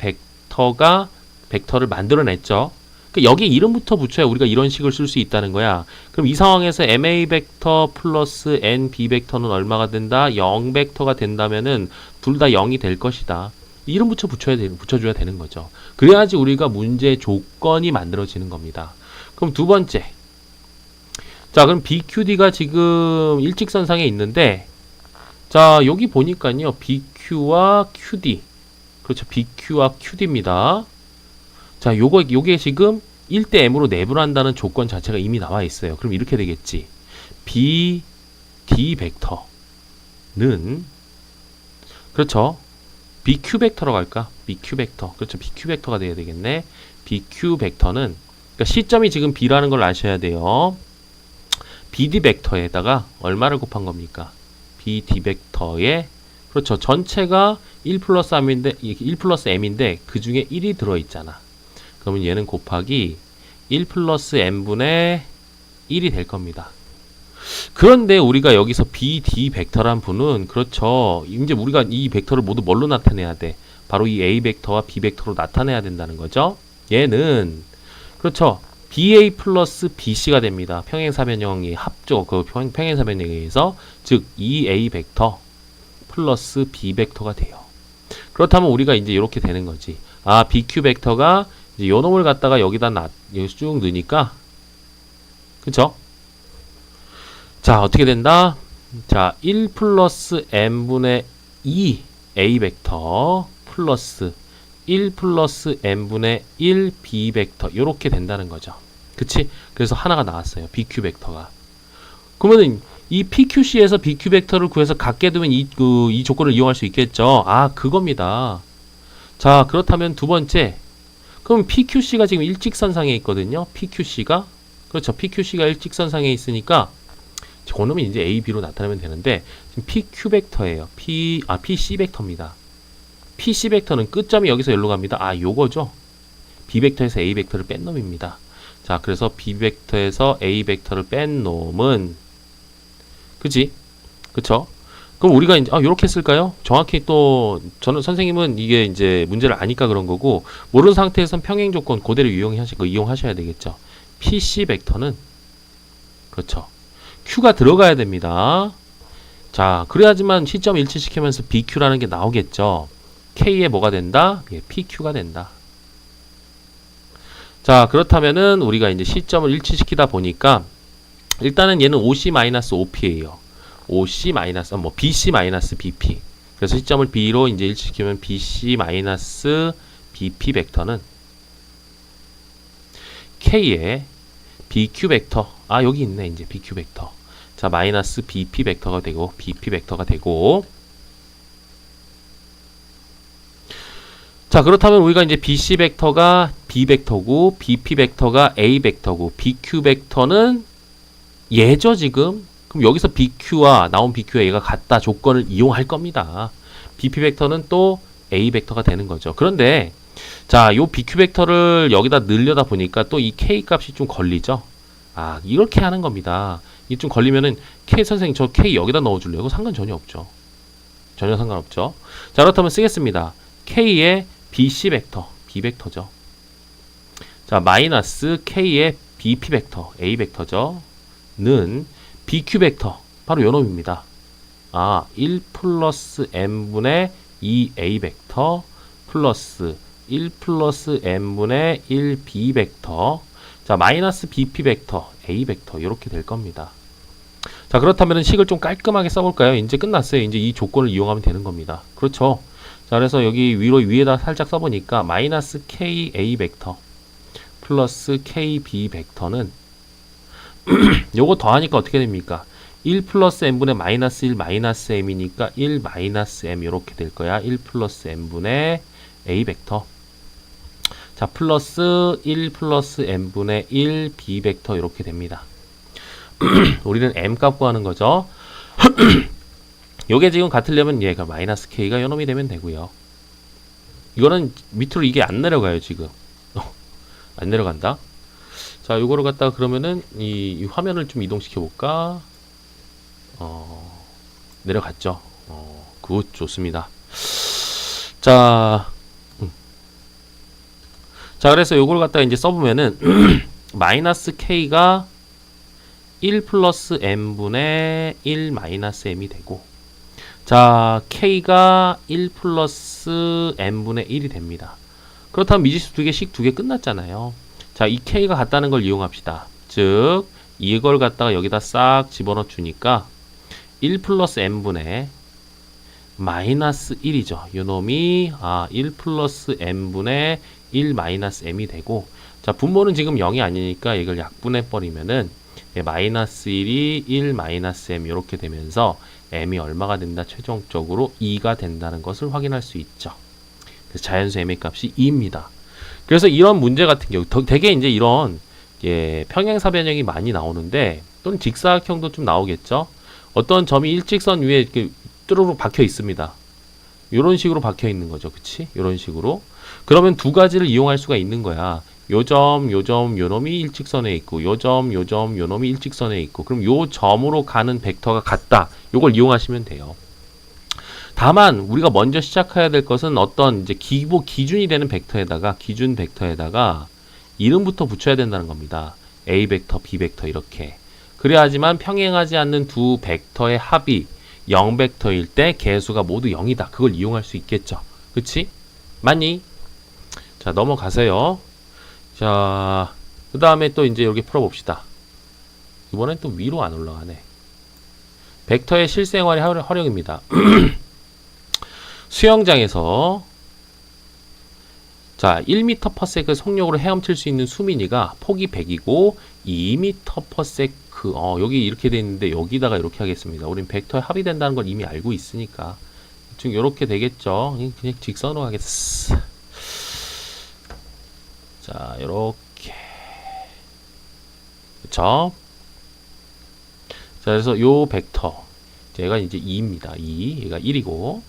벡터를 만들어냈죠. 그러니까 여기 이름부터 붙여야 우리가 이런 식을 쓸 수 있다는 거야. 그럼 이 상황에서 MA 벡터 플러스 NB 벡터는 얼마가 된다? 0벡터가 된다면은 둘 다 0이 될 것이다. 이름 붙여줘야 되는 거죠. 그래야지 우리가 문제 조건이 만들어지는 겁니다. 그럼 두 번째. 자, 그럼 BQD가 지금 일직선상에 있는데, 자, 여기 보니까요, BQ와 QD. 그렇죠. BQ와 QD입니다. 자, 요게 지금 1대 M으로 내분한다는 조건 자체가 이미 나와 있어요. 그럼 이렇게 되겠지. BD 벡터는, 그렇죠. BQ 벡터라고 할까? BQ 벡터. 그렇죠. BQ 벡터가 돼야 되겠네. BQ 벡터는, 그러니까 시점이 지금 B라는 걸 아셔야 돼요. BD 벡터에다가 얼마를 곱한 겁니까? BD 벡터에 그렇죠. 전체가 1 플러스 M인데 그 중에 1이 들어있잖아. 그러면 얘는 곱하기 1 플러스 M분의 1이 될 겁니다. 그런데 우리가 여기서 BD 벡터란 분은 그렇죠. 이제 우리가 이 벡터를 모두 뭘로 나타내야 돼? 바로 이 A 벡터와 B 벡터로 나타내야 된다는 거죠. 얘는 그렇죠. BA 플러스 BC가 됩니다. 평행사변형이 합조, 평행사변형에 의해서, 즉, EA 벡터 플러스 B 벡터가 돼요. 그렇다면 우리가 이제 이렇게 되는 거지. 아, BQ 벡터가 이제 요 놈을 갖다가 여기다 쭉 넣으니까, 그쵸? 자, 어떻게 된다? 자, 1 플러스 M분의 2 A 벡터 플러스 1 플러스 M분의 1 B 벡터 요렇게 된다는 거죠. 그치? 그래서 하나가 나왔어요. BQ 벡터가. 그러면은 이 PQC에서 BQ 벡터를 구해서 갖게 되면 이 조건을 이용할 수 있겠죠. 아, 그겁니다. 자, 그렇다면 두 번째. 그럼 PQC가 지금 일직선상에 있거든요. PQC가. 그렇죠. PQC가 일직선상에 있으니까 그놈은 이제 A, B로 나타내면 되는데 지금 PQ 벡터예요. PC 벡터입니다. PC 벡터는 끝점이 여기서 여기로 갑니다. 아, 요거죠. B 벡터에서 A 벡터를 뺀 놈입니다. 자, 그래서 B 벡터에서 A 벡터를 뺀 놈은 그치? 그쵸? 그럼 우리가 이제 요렇게 쓸까요? 정확히 또 저는 선생님은 이게 이제 문제를 아니까 그런 거고 모르는 상태에선 평행 조건 그대로 이용하셔야 되겠죠. PC 벡터는 그렇죠. Q가 들어가야 됩니다. 자, 그래야지만 시점 일치시키면서 BQ라는 게 나오겠죠. K에 뭐가 된다? 예, PQ가 된다. 자, 그렇다면은 우리가 이제 시점을 일치시키다 보니까 일단은 얘는 OC-OP예요. BC-BP. 그래서 시점을 B로 이제 일치시키면 BC-BP 벡터는 K의 BQ 벡터. 아, 여기 있네. 이제 BQ 벡터. 자, 마이너스 BP 벡터가 되고 BP 벡터가 되고 자, 그렇다면 우리가 이제 BC 벡터가 B 벡터고 BP 벡터가 A 벡터고 BQ 벡터는 얘죠, 지금. 그럼 여기서 BQ와 나온 BQ와 얘가 같다 조건을 이용할 겁니다. BP 벡터는 또 A 벡터가 되는 거죠. 그런데 자, 요 BQ 벡터를 여기다 넣으려다 보니까 또 이 K 값이 좀 걸리죠. 아, 이렇게 하는 겁니다. 이게 좀 걸리면은 K 선생님 저 K 여기다 넣어줄래요? 이거 상관 전혀 없죠. 전혀 상관없죠. 자, 그렇다면 쓰겠습니다. K의 BC 벡터, B 벡터죠. 자, 마이너스 K의 BP 벡터, A 벡터죠. 는 BQ 벡터, 바로 요 놈입니다. 아, 1 플러스 n분의 2A 벡터 플러스 1 플러스 n분의 1B 벡터. 자, 마이너스 BP 벡터, A 벡터 이렇게 될 겁니다. 자, 그렇다면 식을 좀 깔끔하게 써볼까요? 이제 끝났어요. 이제 이 조건을 이용하면 되는 겁니다. 그렇죠? 자, 그래서 여기 위에다 살짝 써보니까 마이너스 KA 벡터 플러스 KB 벡터는 요거 더하니까 어떻게 됩니까? 1 플러스 n분의 마이너스 1 마이너스 m이니까 1 마이너스 m 이렇게 될 거야. 1 플러스 n분의 A 벡터. 자, 플러스 1 플러스 n분의 1 B 벡터 이렇게 됩니다. 우리는 m 값 구하는 거죠. 요게 지금 같으려면 얘가 마이너스 k가 요놈이 되면 되고요. 이거는 밑으로 이게 안 내려가요, 지금. 안 내려간다. 자, 요거를 갖다가 그러면은 이 화면을 좀 이동시켜 볼까? 내려갔죠. 굿, 좋습니다. 자, 자, 그래서 요걸 갖다가 이제 써보면은 마이너스 k가 1 플러스 m분의 1 마이너스 m이 되고, 자, k가 1 플러스 m분의 1이 됩니다. 그렇다면 미지수 두 개씩 두 개 끝났잖아요. 자, 이 k가 같다는 걸 이용합시다. 즉, 이걸 갖다가 여기다 싹 집어넣어 주니까 1 플러스 m분의 마이너스 1이죠. 요 놈이 1 플러스 m분의 1 마이너스 m이 되고, 자, 분모는 지금 0이 아니니까 이걸 약분해 버리면은 마이너스 1이 1 마이너스 m 이렇게 되면서 m이 얼마가 된다? 최종적으로 2가 된다는 것을 확인할 수 있죠. 그래서 자연수 m의 값이 2입니다. 그래서 이런 문제 같은 경우 되게 이제 이런 평행사 변형이 많이 나오는데, 또는 직사각형도 좀 나오겠죠. 어떤 점이 일직선 위에 이렇게 뚜루룩 박혀 있습니다. 이런 식으로 박혀 있는 거죠. 그치? 이런 식으로. 그러면 두 가지를 이용할 수가 있는 거야. 요 점, 요 놈이 일직선에 있고, 요 점, 요 놈이 일직선에 있고, 그럼 요 점으로 가는 벡터가 같다. 요걸 이용하시면 돼요. 다만 우리가 먼저 시작해야 될 것은 어떤 이제 기준이 되는 벡터에다가, 기준 벡터에다가 이름부터 붙여야 된다는 겁니다. A 벡터, B 벡터 이렇게. 그래야지만 평행하지 않는 두 벡터의 합이 0 벡터일 때 개수가 모두 0이다. 그걸 이용할 수 있겠죠. 그치? 맞니? 자, 넘어가세요. 자, 그 다음에 또 이제 여기 풀어봅시다. 이번엔 또 위로 안 올라가네. 벡터의 실생활의 활용입니다. 수영장에서 자, 1m/s 속력으로 헤엄칠 수 있는 수민이가 폭이 100이고 2m/s. 여기 이렇게 돼 있는데 여기다가 이렇게 하겠습니다. 우린 벡터에 합이 된다는 걸 이미 알고 있으니까 지금 이렇게 되겠죠. 그냥 직선으로 하겠어. 자, 이렇게. 그쵸? 자, 그래서 요 벡터 얘가 이제 2입니다. 2, 얘가 1이고.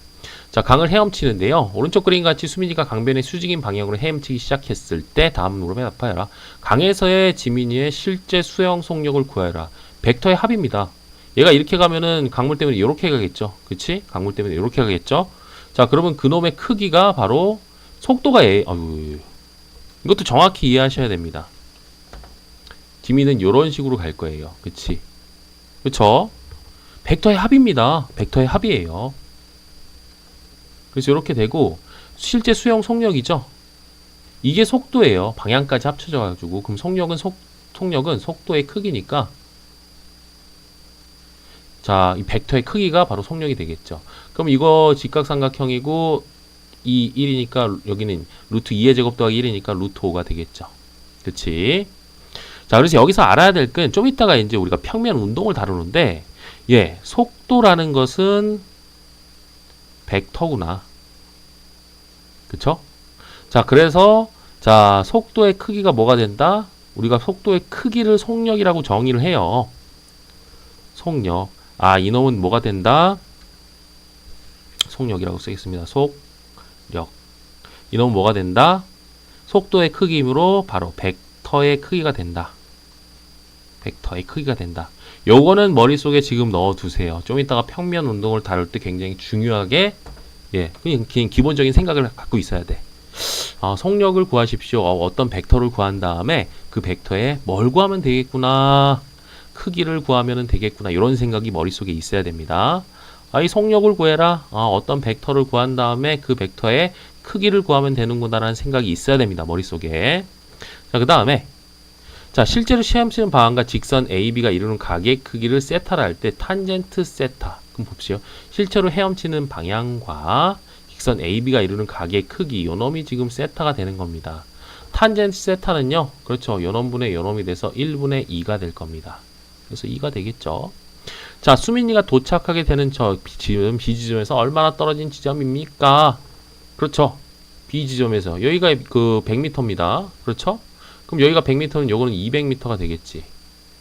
자, 강을 헤엄치는데요. 오른쪽 그림 같이 수민이가 강변의 수직인 방향으로 헤엄치기 시작했을 때 다음 물음에 답하여라. 강에서의 지민이의 실제 수영 속력을 구하여라. 벡터의 합입니다. 얘가 이렇게 가면은 강물 때문에 이렇게 가겠죠. 그치? 강물 때문에 이렇게 가겠죠. 자, 그러면 그놈의 크기가 바로 속도가 이것도 정확히 이해하셔야 됩니다. 지민은 이런 식으로 갈 거예요. 그치? 그쵸? 벡터의 합입니다. 벡터의 합이에요. 그래서 이렇게 되고, 실제 수영 속력이죠. 이게 속도예요. 방향까지 합쳐져 가지고. 그럼 속력은 속도의 크기니까, 자, 이 벡터의 크기가 바로 속력이 되겠죠. 그럼 이거 직각삼각형이고 이 1이니까 여기는 루트 2의 제곱 더하기 1이니까 루트 5가 되겠죠. 그치? 자, 그래서 여기서 알아야 될 건 좀 이따가 이제 우리가 평면 운동을 다루는데, 속도라는 것은 벡터구나. 그쵸? 자, 그래서 속도의 크기가 뭐가 된다? 우리가 속도의 크기를 속력이라고 정의를 해요. 속력. 아, 이놈은 뭐가 된다? 속력이라고 쓰겠습니다. 속력. 이놈은 뭐가 된다? 속도의 크기이므로 바로 벡터의 크기가 된다. 벡터의 크기가 된다. 요거는 머릿속에 지금 넣어두세요. 좀 이따가 평면 운동을 다룰 때 굉장히 중요하게, 그냥 기본적인 생각을 갖고 있어야 돼. 속력을 구하십시오. 어떤 벡터를 구한 다음에 그 벡터에 뭘 구하면 되겠구나. 크기를 구하면 되겠구나. 이런 생각이 머릿속에 있어야 됩니다. 이 속력을 구해라. 어떤 벡터를 구한 다음에 그 벡터의 크기를 구하면 되는구나라는 생각이 있어야 됩니다. 머릿속에. 자, 그 다음에 자, 실제로 시험 치는 방향과 직선 AB가 이루는 각의 크기를 세타라 할 때 탄젠트 세타. 그럼 봅시오. 실제로 헤엄치는 방향과 직선 AB가 이루는 각의 크기, 요 놈이 지금 세타가 되는 겁니다. 탄젠트 세타는요, 그렇죠. 요 놈분의 요 놈이 돼서 1분의 2가 될 겁니다. 그래서 2가 되겠죠. 자, 수민이가 도착하게 되는 저 지금 B 지점에서 얼마나 떨어진 지점입니까? 그렇죠. B 지점에서 여기가 그 100m입니다. 그렇죠? 그럼 여기가 100m는 요거는 200m가 되겠지.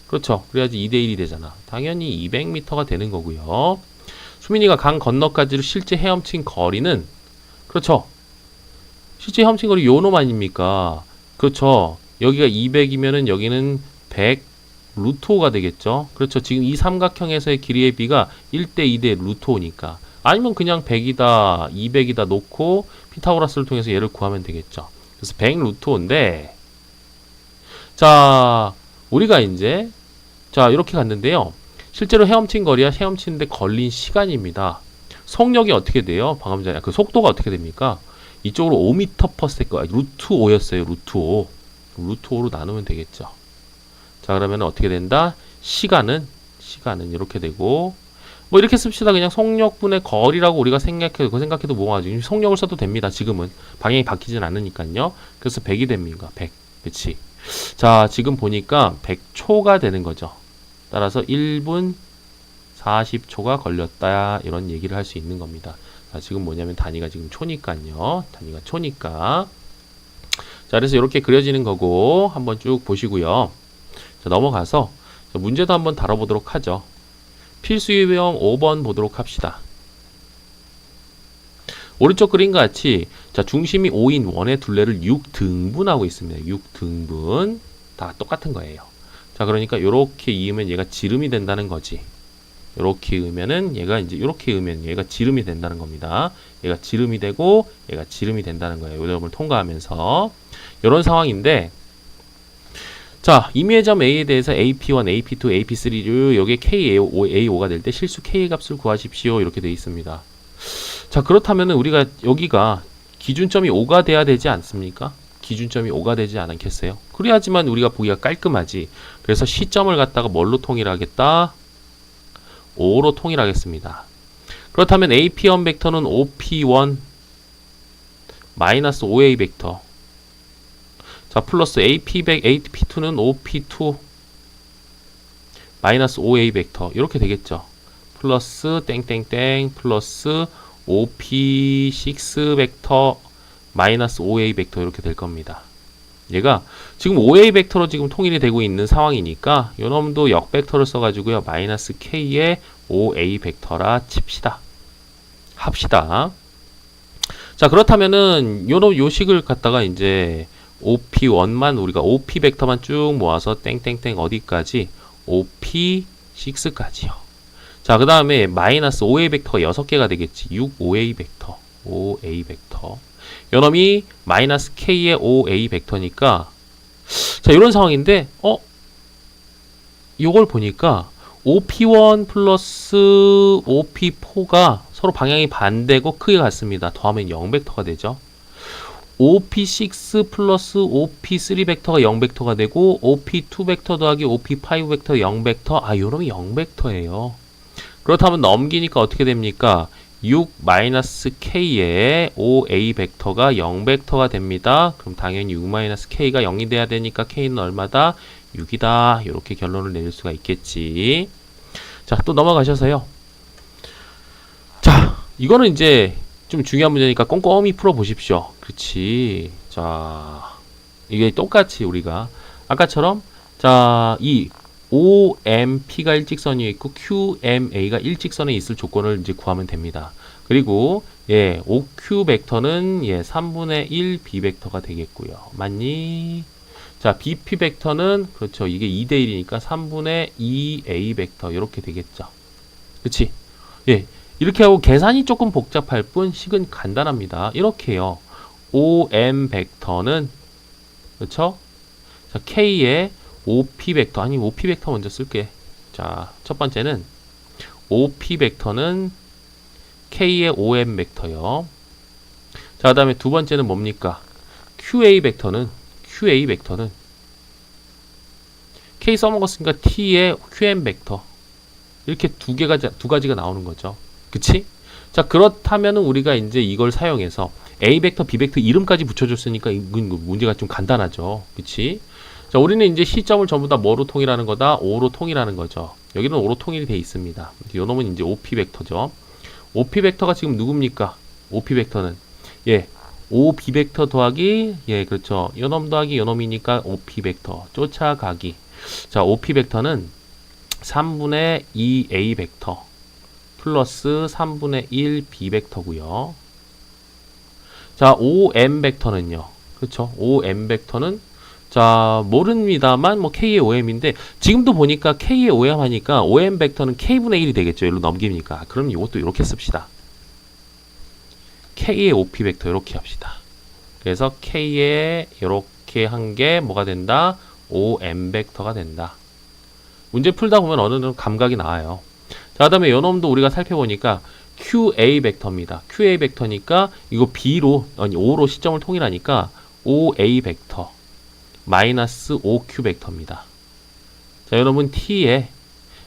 그렇죠. 그래야지 2대1이 되잖아. 당연히 200m가 되는 거고요. 수민이가 강 건너까지로 실제 헤엄친 거리는, 그렇죠. 실제 헤엄친 거리 요 놈 아닙니까? 그렇죠. 여기가 200이면은 여기는 100 루트 5가 되겠죠. 그렇죠. 지금 이 삼각형에서의 길이의 비가 1대 2대 루트 5니까. 아니면 그냥 100이다, 200이다 놓고 피타고라스를 통해서 얘를 구하면 되겠죠. 그래서 100 루트 5인데, 자, 우리가 이제, 자, 이렇게 갔는데요. 실제로 헤엄친 거리와 헤엄치는데 걸린 시간입니다. 속력이 어떻게 돼요? 방금 전에, 그 속도가 어떻게 됩니까? 이쪽으로 5m/s, 루트 5였어요. 루트 5. 루트 5로 나누면 되겠죠. 자, 그러면 어떻게 된다? 시간은 이렇게 되고, 뭐 이렇게 씁시다. 그냥 속력분의 거리라고 우리가 생각해도 뭐하지? 속력을 써도 됩니다. 지금은. 방향이 바뀌진 않으니까요. 그래서 100이 됩니다. 100. 그치? 자, 지금 보니까 100초가 되는 거죠. 따라서 1분 40초가 걸렸다. 이런 얘기를 할 수 있는 겁니다. 자, 지금 뭐냐면 단위가 지금 초니까요. 단위가 초니까. 자, 그래서 이렇게 그려지는 거고 한번 쭉 보시고요. 자, 넘어가서 문제도 한번 다뤄보도록 하죠. 필수 유형 5번 보도록 합시다. 오른쪽 그림과 같이 자, 중심이 5인 원의 둘레를 6등분하고 있습니다. 6등분. 다 똑같은 거예요. 자, 그러니까 요렇게 이으면 얘가 지름이 된다는 거지. 요렇게 이으면은 얘가 이제 요렇게 이으면 얘가 지름이 된다는 겁니다. 얘가 지름이 되고 얘가 지름이 된다는 거예요. 요 점을 통과하면서 요런 상황인데, 자, 임의의 점 A에 대해서 AP1, AP2, AP3를 여기에 KA5가 될 때 실수 K의 값을 구하십시오. 이렇게 되어 있습니다. 자, 그렇다면은 우리가 여기가 기준점이 5가 돼야 되지 않습니까? 기준점이 5가 되지 않겠어요? 그래야지만 우리가 보기가 깔끔하지. 그래서 시점을 갖다가 뭘로 통일하겠다? 5로 통일하겠습니다. 그렇다면 AP1 벡터는 OP1 마이너스 5A 벡터. 자, 플러스 AP2는 OP2 마이너스 5A 벡터. 이렇게 되겠죠. 플러스 땡땡땡 플러스 OP6 벡터 마이너스 5A 벡터 이렇게 될 겁니다. 얘가 지금 5A 벡터로 지금 통일이 되고 있는 상황이니까 요놈도 역벡터를 써가지고요. 마이너스 K의 5A 벡터라 칩시다. 합시다. 자, 그렇다면은 요 식을 갖다가 이제 OP1만 우리가 OP 벡터만 쭉 모아서 땡땡땡 어디까지? OP6까지요. 자, 그 다음에 마이너스 5A 벡터가 6개가 되겠지. 6OA 벡터. 5A 벡터. 요놈이 마이너스 K의 5A 벡터니까, 자, 이런 상황인데, 요걸 보니까 OP1 플러스 OP4가 서로 방향이 반대고 크기가 같습니다. 더하면 0벡터가 되죠. OP6 플러스 OP3 벡터가 0벡터가 되고 OP2 벡터 더하기 OP5 벡터 0벡터. 아, 요놈이 0벡터예요. 그렇다면 넘기니까 어떻게 됩니까? 6 마이너스 K의 5A 벡터가 0벡터가 됩니다. 그럼 당연히 6 마이너스 K가 0이 돼야 되니까 K는 얼마다? 6이다. 이렇게 결론을 내릴 수가 있겠지. 자, 또 넘어가셔서요. 자, 이거는 이제 좀 중요한 문제니까 꼼꼼히 풀어보십시오. 그렇지. 자, 이게 똑같이 우리가 아까처럼 자, 이 OMP가 일직선이 있고 QMA가 일직선에 있을 조건을 이제 구하면 됩니다. 그리고 예, OQ 벡터는 예, 3분의 1 B 벡터가 되겠고요. 맞니? 자, BP 벡터는 그렇죠. 이게 2대 1이니까 3분의 2 A 벡터 이렇게 되겠죠. 그치? 예. 이렇게 하고 계산이 조금 복잡할 뿐 식은 간단합니다. 이렇게요. OM 벡터는 그렇죠? 자, K의 OP 벡터 아니 OP 벡터 먼저 쓸게. 자, 첫 번째는 OP 벡터는 K의 OM 벡터요. 자, 그다음에 두 번째는 뭡니까? QA 벡터는 K 써먹었으니까 T의 QM 벡터 이렇게 두 가지가 나오는 거죠. 그치? 자, 그렇다면 우리가 이제 이걸 사용해서 A 벡터, B 벡터 이름까지 붙여줬으니까 이건 문제가 좀 간단하죠. 그치? 자, 우리는 이제 시점을 전부 다 뭐로 통일하는 거다? O로 통일하는 거죠. 여기는 O로 통일이 돼 있습니다. 요 놈은 이제 OP 벡터죠. OP 벡터가 지금 누굽니까? OP 벡터는 예, OB 벡터 더하기 예, 그렇죠. 요 놈 더하기 요 놈이니까 OP 벡터 쫓아가기. 자, OP 벡터는 3분의 2A 벡터 플러스 3분의 1 B 벡터고요. 자, OM 벡터는요. 그렇죠? OM 벡터는 자, 모릅니다만 뭐 K의 OM인데 지금도 보니까 K의 OM 하니까 OM 벡터는 K분의 1이 되겠죠. 일로 넘기니까. 그럼 이것도 이렇게 씁시다. K의 OP 벡터 이렇게 합시다. 그래서 K의 이렇게 한 게 뭐가 된다? OM 벡터가 된다. 문제 풀다 보면 어느 정도 감각이 나와요. 자, 그다음에 요 놈도 우리가 살펴보니까 QA 벡터입니다. QA 벡터니까 이거 B로 아니 O로 시점을 통일하니까 OA 벡터 마이너스 OQ 벡터입니다. 자, 여러분 T에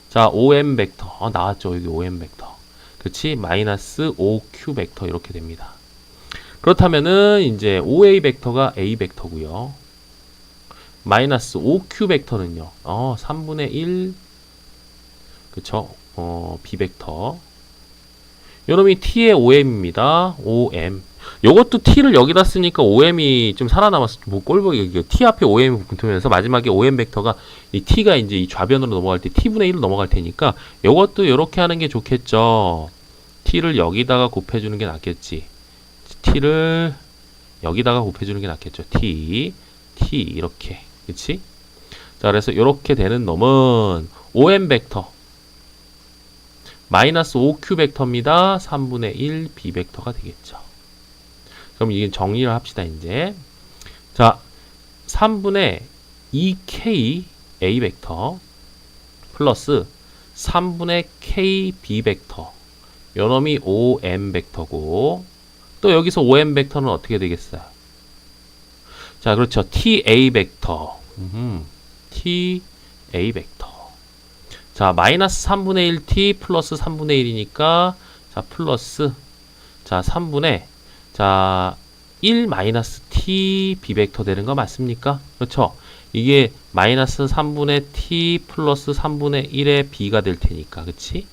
자 OM 벡터 나왔죠. 여기 OM 벡터. 그렇지? 마이너스 OQ 벡터 이렇게 됩니다. 그렇다면은 이제 OA 벡터가 A 벡터고요. 마이너스 OQ 벡터는요. 3분의 1 그쵸? B 벡터. 요놈이 T의 OM입니다. OM. 요것도 T를 여기다 쓰니까 OM이 좀 살아남았어. 뭐 꼴보기 T 앞에 OM이 붙으면서 마지막에 OM 벡터가 이 T가 이제 이 좌변으로 넘어갈 때 T분의 1로 넘어갈 테니까 요것도 요렇게 하는 게 좋겠죠. T를 여기다가 곱해주는 게 낫겠지. T를 여기다가 곱해주는 게 낫겠죠. T 이렇게. 그치? 자, 그래서 요렇게 되는 놈은 OM 벡터 마이너스 OQ 벡터입니다. 3분의 1 B 벡터가 되겠죠. 그럼 이게 정리를 합시다, 이제. 자, 3분의 2K A 벡터 플러스 3분의 K B 벡터. 요 놈이 OM 벡터고, 또 여기서 OM 벡터는 어떻게 되겠어요? 자, 그렇죠. TA 벡터. TA 벡터. 자, 마이너스 3분의 1t 플러스 3분의 1이니까 자, 플러스 자, 3분의 자, 1 마이너스 t b 벡터 되는 거 맞습니까? 그렇죠? 이게 마이너스 3분의 t 플러스 3분의 1의 b가 될 테니까. 그치?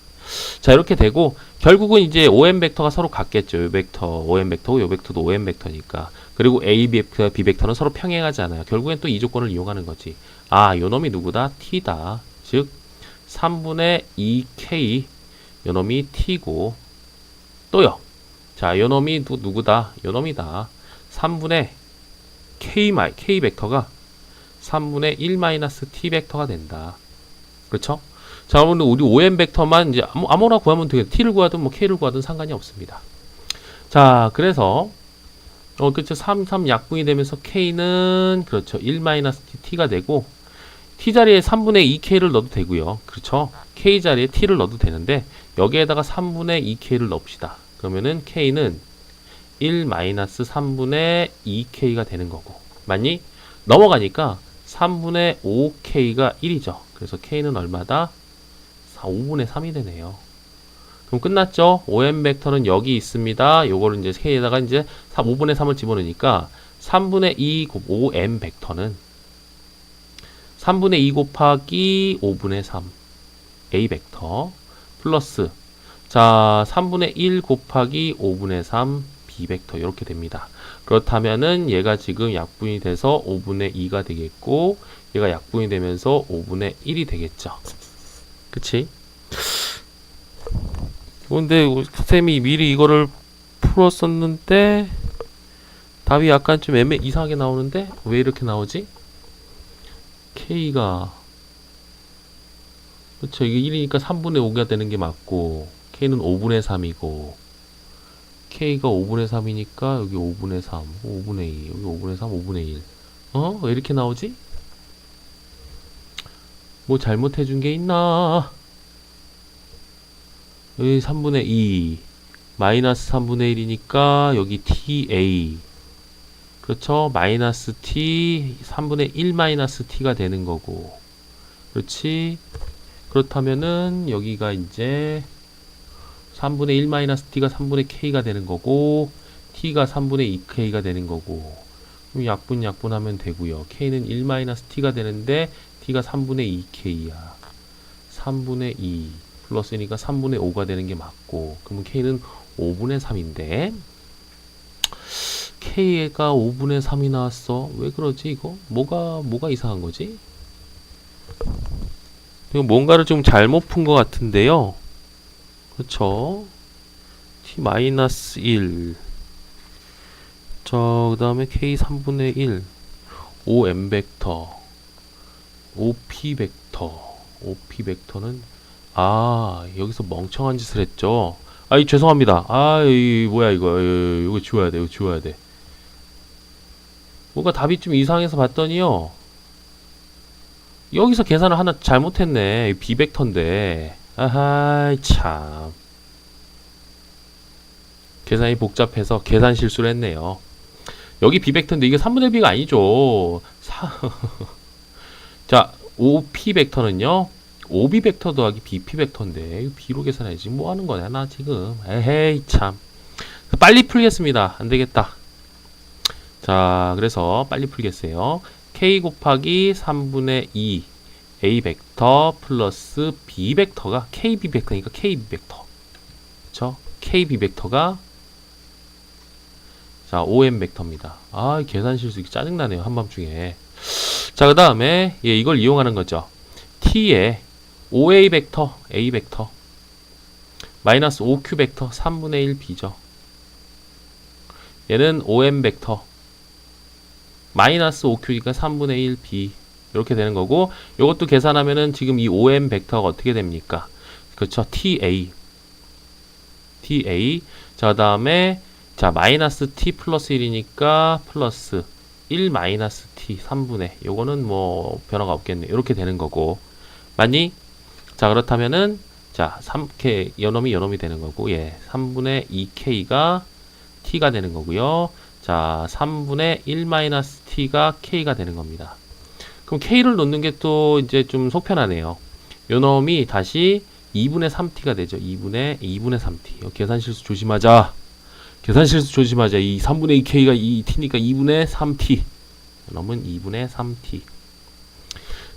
자, 이렇게 되고 결국은 이제 OM 벡터가 서로 같겠죠. 요 벡터 OM 벡터고 요 벡터도 OM 벡터니까. 그리고 A, 벡터, B 벡터는 서로 평행하잖아요. 결국엔 또 이 조건을 이용하는 거지. 아, 요 놈이 누구다? T다. 즉 3분의 2K 요 놈이 T고 또요. 자, 요 놈이 누구다? 요 놈이다. 3분의 K 벡터가 3분의 1 마이너스 T 벡터가 된다. 그렇죠? 자, 오늘 우리 OM 벡터만 이제 아무나 구하면 되겠다. T를 구하든 뭐 K를 구하든 상관이 없습니다. 자, 그래서 그렇죠. 3 약분이 되면서 K는 그렇죠. 1 마이너스 T가 되고 T 자리에 3분의 2K를 넣어도 되고요. 그렇죠? K 자리에 T를 넣어도 되는데 여기에다가 3분의 2K를 넣읍시다. 그러면은 K는 1 마이너스 3분의 2K가 되는 거고. 맞니? 넘어가니까 3분의 5K가 1이죠. 그래서 K는 얼마다? 5분의 3이 되네요. 그럼 끝났죠? OM 벡터는 여기 있습니다. 요거를 이제 K에다가 이제 5분의 3을 집어넣으니까 3분의 2 OM 벡터는 3분의 2 곱하기 5분의 3 A 벡터 플러스 자 3분의 1 곱하기 5분의 3 B 벡터 이렇게 됩니다. 그렇다면은 얘가 지금 약분이 돼서 5분의 2가 되겠고 얘가 약분이 되면서 5분의 1이 되겠죠. 그치? 근데 쌤이 미리 이거를 풀었었는데 답이 약간 좀 이상하게 나오는데 왜 이렇게 나오지? K가 그쵸, 이게 1이니까 3분의 5가 되는 게 맞고 K는 5분의 3이고 K가 5분의 3이니까 여기 5분의 3, 5분의 2, 여기 5분의 3, 5분의 1. 왜 이렇게 나오지? 뭐 잘못해준 게 있나? 여기 3분의 2 마이너스 3분의 1이니까 여기 TA 그렇죠? 마이너스 T 3분의 1 마이너스 T가 되는 거고 그렇지? 그렇다면은 여기가 이제 3분의 1 마이너스 T가 3분의 K가 되는 거고 T가 3분의 2K가 되는 거고 그럼 약분하면 되고요. K는 1 마이너스 T가 되는데 T가 3분의 2K야. 3분의 2 플러스니까 3분의 5가 되는 게 맞고 그러면 K는 5분의 3인데 K가 5분의 3이 나왔어. 왜 그러지 이거? 뭐가 이상한 거지? 이거 뭔가를 좀 잘못 푼 것 같은데요. 그쵸? T-1 자, 그 다음에 K 3분의 1 OM 벡터 OP 벡터 OP 벡터는 여기서 멍청한 짓을 했죠. 죄송합니다. 뭐야 이거 지워야 돼. 이거 지워야 돼. 뭔가 답이 좀 이상해서 봤더니요. 여기서 계산을 하나 잘못했네. 비벡터인데. 아하이 참. 계산이 복잡해서 계산 실수를 했네요. 여기 비벡터인데 이게 3분의 b가 아니죠. 자, OP 벡터는요. OB 벡터 더하기 BP 벡터인데 이거 B로 계산해야지. 뭐 하는 거냐 나 지금. 에헤이 참. 빨리 풀겠습니다. 안 되겠다. 자, 그래서 빨리 풀겠어요. K 곱하기 3분의 2 A 벡터 플러스 B 벡터가 KB 벡터니까 KB 벡터. 그쵸? KB 벡터가 자, OM 벡터입니다. 계산 실수 짜증나네요. 한밤중에. 자, 그 다음에 이걸 이용하는 거죠. T에 OA 벡터, A 벡터 마이너스 OQ 벡터 3분의 1 B죠. 얘는 OM 벡터 마이너스 OQ니까 3분의 1 B 이렇게 되는 거고 이것도 계산하면은 지금 이 OM 벡터가 어떻게 됩니까? 그렇죠. TA 자, 그 다음에 자, 마이너스 T 플러스 1이니까 플러스 1 마이너스 T 3분의 요거는 뭐 변화가 없겠네. 이렇게 되는 거고 맞니? 자, 그렇다면은 자, 3K 연놈이 되는 거고 3분의 2K가 T가 되는 거고요. 자, 3분의 1 마이너스 T가 K가 되는 겁니다. 그럼 K를 놓는 게 또 이제 좀 속편하네요. 요 놈이 다시 2분의 3T가 되죠. 2분의 3T. 계산 실수 조심하자. 이 3분의 2K가 2T니까 2분의 3T. 요 놈은 2분의 3T.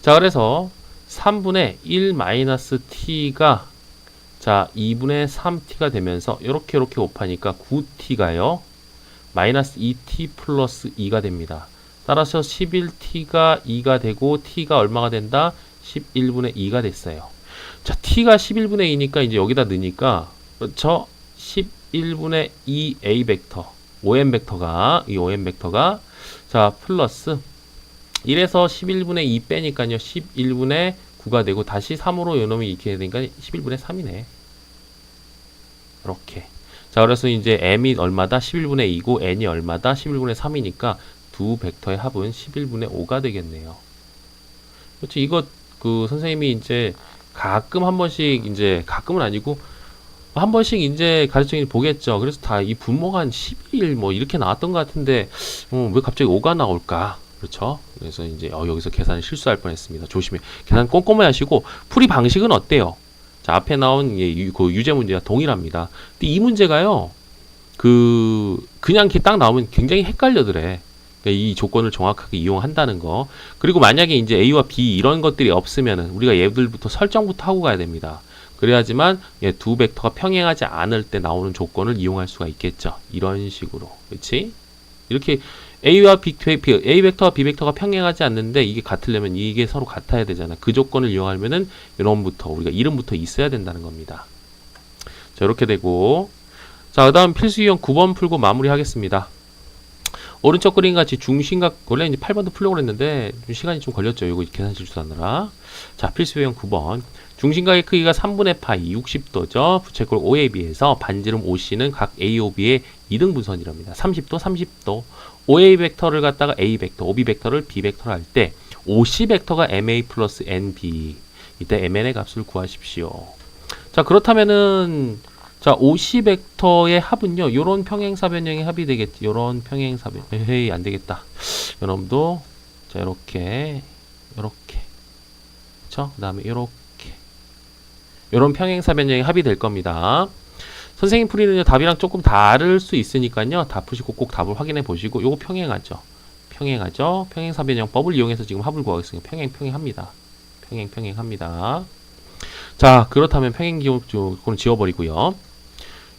자, 그래서 3분의 1 마이너스 T가 자, 2분의 3T가 되면서 이렇게 곱하니까 9T가요. 마이너스 2T 플러스 2가 됩니다. 따라서 11T가 2가 되고 T가 얼마가 된다? 11분의 2가 됐어요. 자, T가 11분의 2니까 이제 여기다 넣으니까 그렇죠? 11분의 2 A 벡터 OM 벡터가 자, 플러스 1에서 11분의 2 빼니까요. 11분의 9가 되고 다시 3으로 요놈이 이렇게 되니까 11분의 3이네. 이렇게. 자, 그래서 이제 m이 얼마다? 11분의 2고 n이 얼마다? 11분의 3이니까 두 벡터의 합은 11분의 5가 되겠네요. 그렇지. 이거 선생님이 이제 가끔 한 번씩 이제 가끔은 아니고 한 번씩 이제 가르치기 보겠죠. 그래서 다 이 분모가 한 11 뭐 이렇게 나왔던 것 같은데 왜 갑자기 5가 나올까? 그렇죠? 그래서 이제 여기서 계산 실수할 뻔했습니다. 조심해. 계산 꼼꼼히 하시고 풀이 방식은 어때요? 자, 앞에 나온 그 유제 문제와 동일합니다. 근데 이 문제가요. 그냥 이렇게 딱 나오면 굉장히 헷갈려더래. 그러니까 이 조건을 정확하게 이용한다는 거. 그리고 만약에 이제 A와 B 이런 것들이 없으면은 우리가 얘들부터 설정부터 하고 가야 됩니다. 그래야지만 두 벡터가 평행하지 않을 때 나오는 조건을 이용할 수가 있겠죠. 이런 식으로. 그렇지? 이렇게 A 벡터와 B 벡터가 평행하지 않는데 이게 같으려면 이게 서로 같아야 되잖아. 그 조건을 이용하면은 이런부터 우리가 이름부터 있어야 된다는 겁니다. 자, 이렇게 되고, 자, 그다음 필수 유형 9번 풀고 마무리하겠습니다. 오른쪽 그림 같이 중심각, 원래 이제 8번도 풀려고 했는데 시간이 좀 걸렸죠. 이거 계산 실수하느라. 자, 필수 유형 9번. 중심각의 크기가 3분의 파이 60도죠. 부채꼴 O에 비해서 반지름 OC는 각 A, OB의 2등분선이랍니다. 30도, 30도. OA 벡터를 갖다가 A 벡터, OB 벡터를 B 벡터로 할 때 OC 벡터가 MA 플러스 NB. 이때 MN의 값을 구하십시오. 자, 그렇다면은 자, OC 벡터의 합은요. 요런 평행사 변형의 합이 되겠지. 요런 평행사 변형. 헤이, 안 되겠다. 요놈도 자, 요렇게 그쵸? 그다음에 요렇게 요런 평행사 변형의 합이 될 겁니다. 선생님 풀이는요, 답이랑 조금 다를 수 있으니까요. 다 푸시고 꼭 답을 확인해 보시고, 요거 평행하죠. 평행사 변형법을 이용해서 지금 합을 구하겠습니다. 평행합니다. 평행합니다. 자, 그렇다면 평행 기호는 지워버리고요.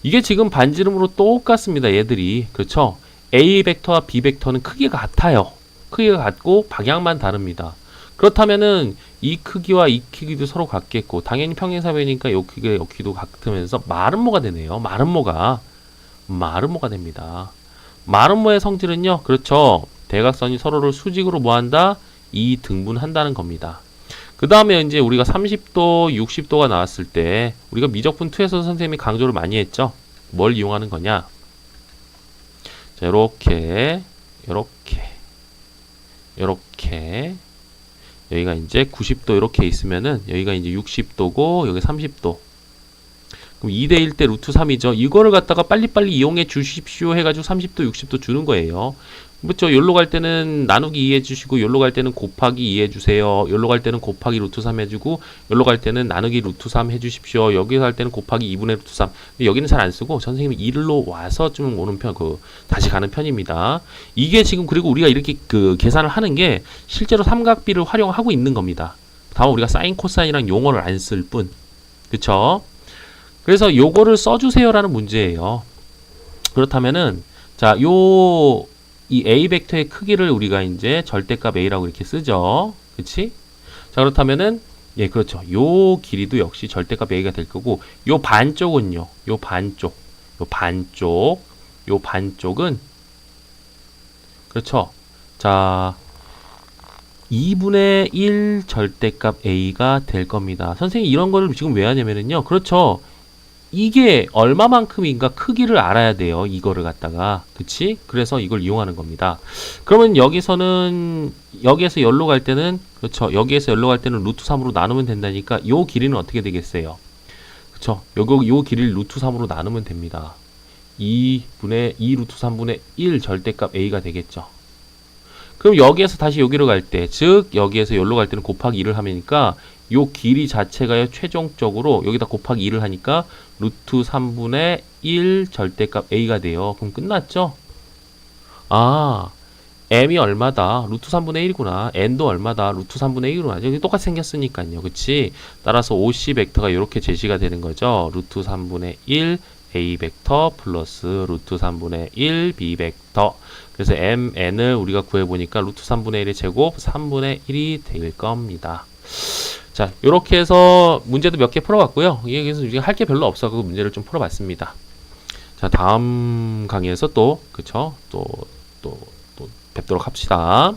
이게 지금 반지름으로 똑같습니다. 얘들이. 그렇죠? A 벡터와 B 벡터는 크기가 같아요. 크기가 같고 방향만 다릅니다. 그렇다면은 이 크기와 이 크기도 서로 같겠고, 당연히 평행사변이니까 이 크기가 이 크기도 같으면서 마름모가 되네요. 마름모가 됩니다. 마름모의 성질은요, 그렇죠. 대각선이 서로를 수직으로 뭐한다? 이 등분한다는 겁니다. 그 다음에 이제 우리가 30도, 60도가 나왔을 때 우리가 미적분 2에서 선생님이 강조를 많이 했죠. 뭘 이용하는 거냐? 자, 요렇게 여기가 이제 90도 이렇게 있으면은 여기가 이제 60도고 여기 30도. 그럼 2대1 때 루트 3이죠. 이거를 갖다가 빨리빨리 이용해 주십시오 해가지고 30도, 60도 주는 거예요. 그렇죠. 여기로 갈 때는 나누기 2 해주시고, 여기로 갈 때는 곱하기 2 해주세요. 여기로 갈 때는 곱하기 루트 3 해주고, 여기로 갈 때는 나누기 루트 3 해주십시오. 여기서 할 때는 곱하기 2분의 루트 3. 근데 여기는 잘 안 쓰고, 선생님이 1로 와서 좀 오는 편, 다시 가는 편입니다. 이게 지금, 그리고 우리가 이렇게 계산을 하는 게 실제로 삼각비를 활용하고 있는 겁니다. 다만 우리가 사인, 코사인이랑 용어를 안 쓸 뿐. 그쵸? 그래서 요거를 써주세요라는 문제예요. 그렇다면은, 자, 이 A 벡터의 크기를 우리가 이제 절대값 A라고 이렇게 쓰죠. 그치? 자, 그렇다면은, 예, 그렇죠. 요 길이도 역시 절대값 A가 될 거고, 요 반쪽은요, 요 반쪽은, 그렇죠. 자, 2분의 1 절대값 A가 될 겁니다. 선생님이 이런 거를 지금 왜 하냐면은요, 그렇죠. 이게 얼마만큼인가 크기를 알아야 돼요. 이거를 갖다가. 그치? 그래서 이걸 이용하는 겁니다. 그러면 여기에서 열로 갈 때는, 그렇죠. 여기에서 열로 갈 때는 루트 3으로 나누면 된다니까, 요 길이는 어떻게 되겠어요? 그쵸. 요 길이를 루트 3으로 나누면 됩니다. 2 루트 3분의 1 절대값 A가 되겠죠. 그럼 여기에서 다시 여기로 갈 때, 즉, 여기에서 열로 갈 때는 곱하기 2를 하니까, 요 길이 자체가요, 최종적으로 여기다 곱하기 2를 하니까 루트 3분의 1 절대값 A가 돼요. 그럼 끝났죠? 아, M이 얼마다? 루트 3분의 1이구나. N도 얼마다? 루트 3분의 1이구나. 여기 똑같이 생겼으니까요. 그치? 따라서 OC 벡터가 이렇게 제시가 되는 거죠. 루트 3분의 1 A 벡터 플러스 루트 3분의 1 B 벡터. 그래서 MN을 우리가 구해보니까 루트 3분의 1의 제곱 3분의 1이 될 겁니다. 자, 요렇게 해서 문제도 몇 개 풀어봤고요. 여기서 우리가 할 게 별로 없어. 그 문제를 좀 풀어봤습니다. 자, 다음 강의에서 또 뵙도록 합시다.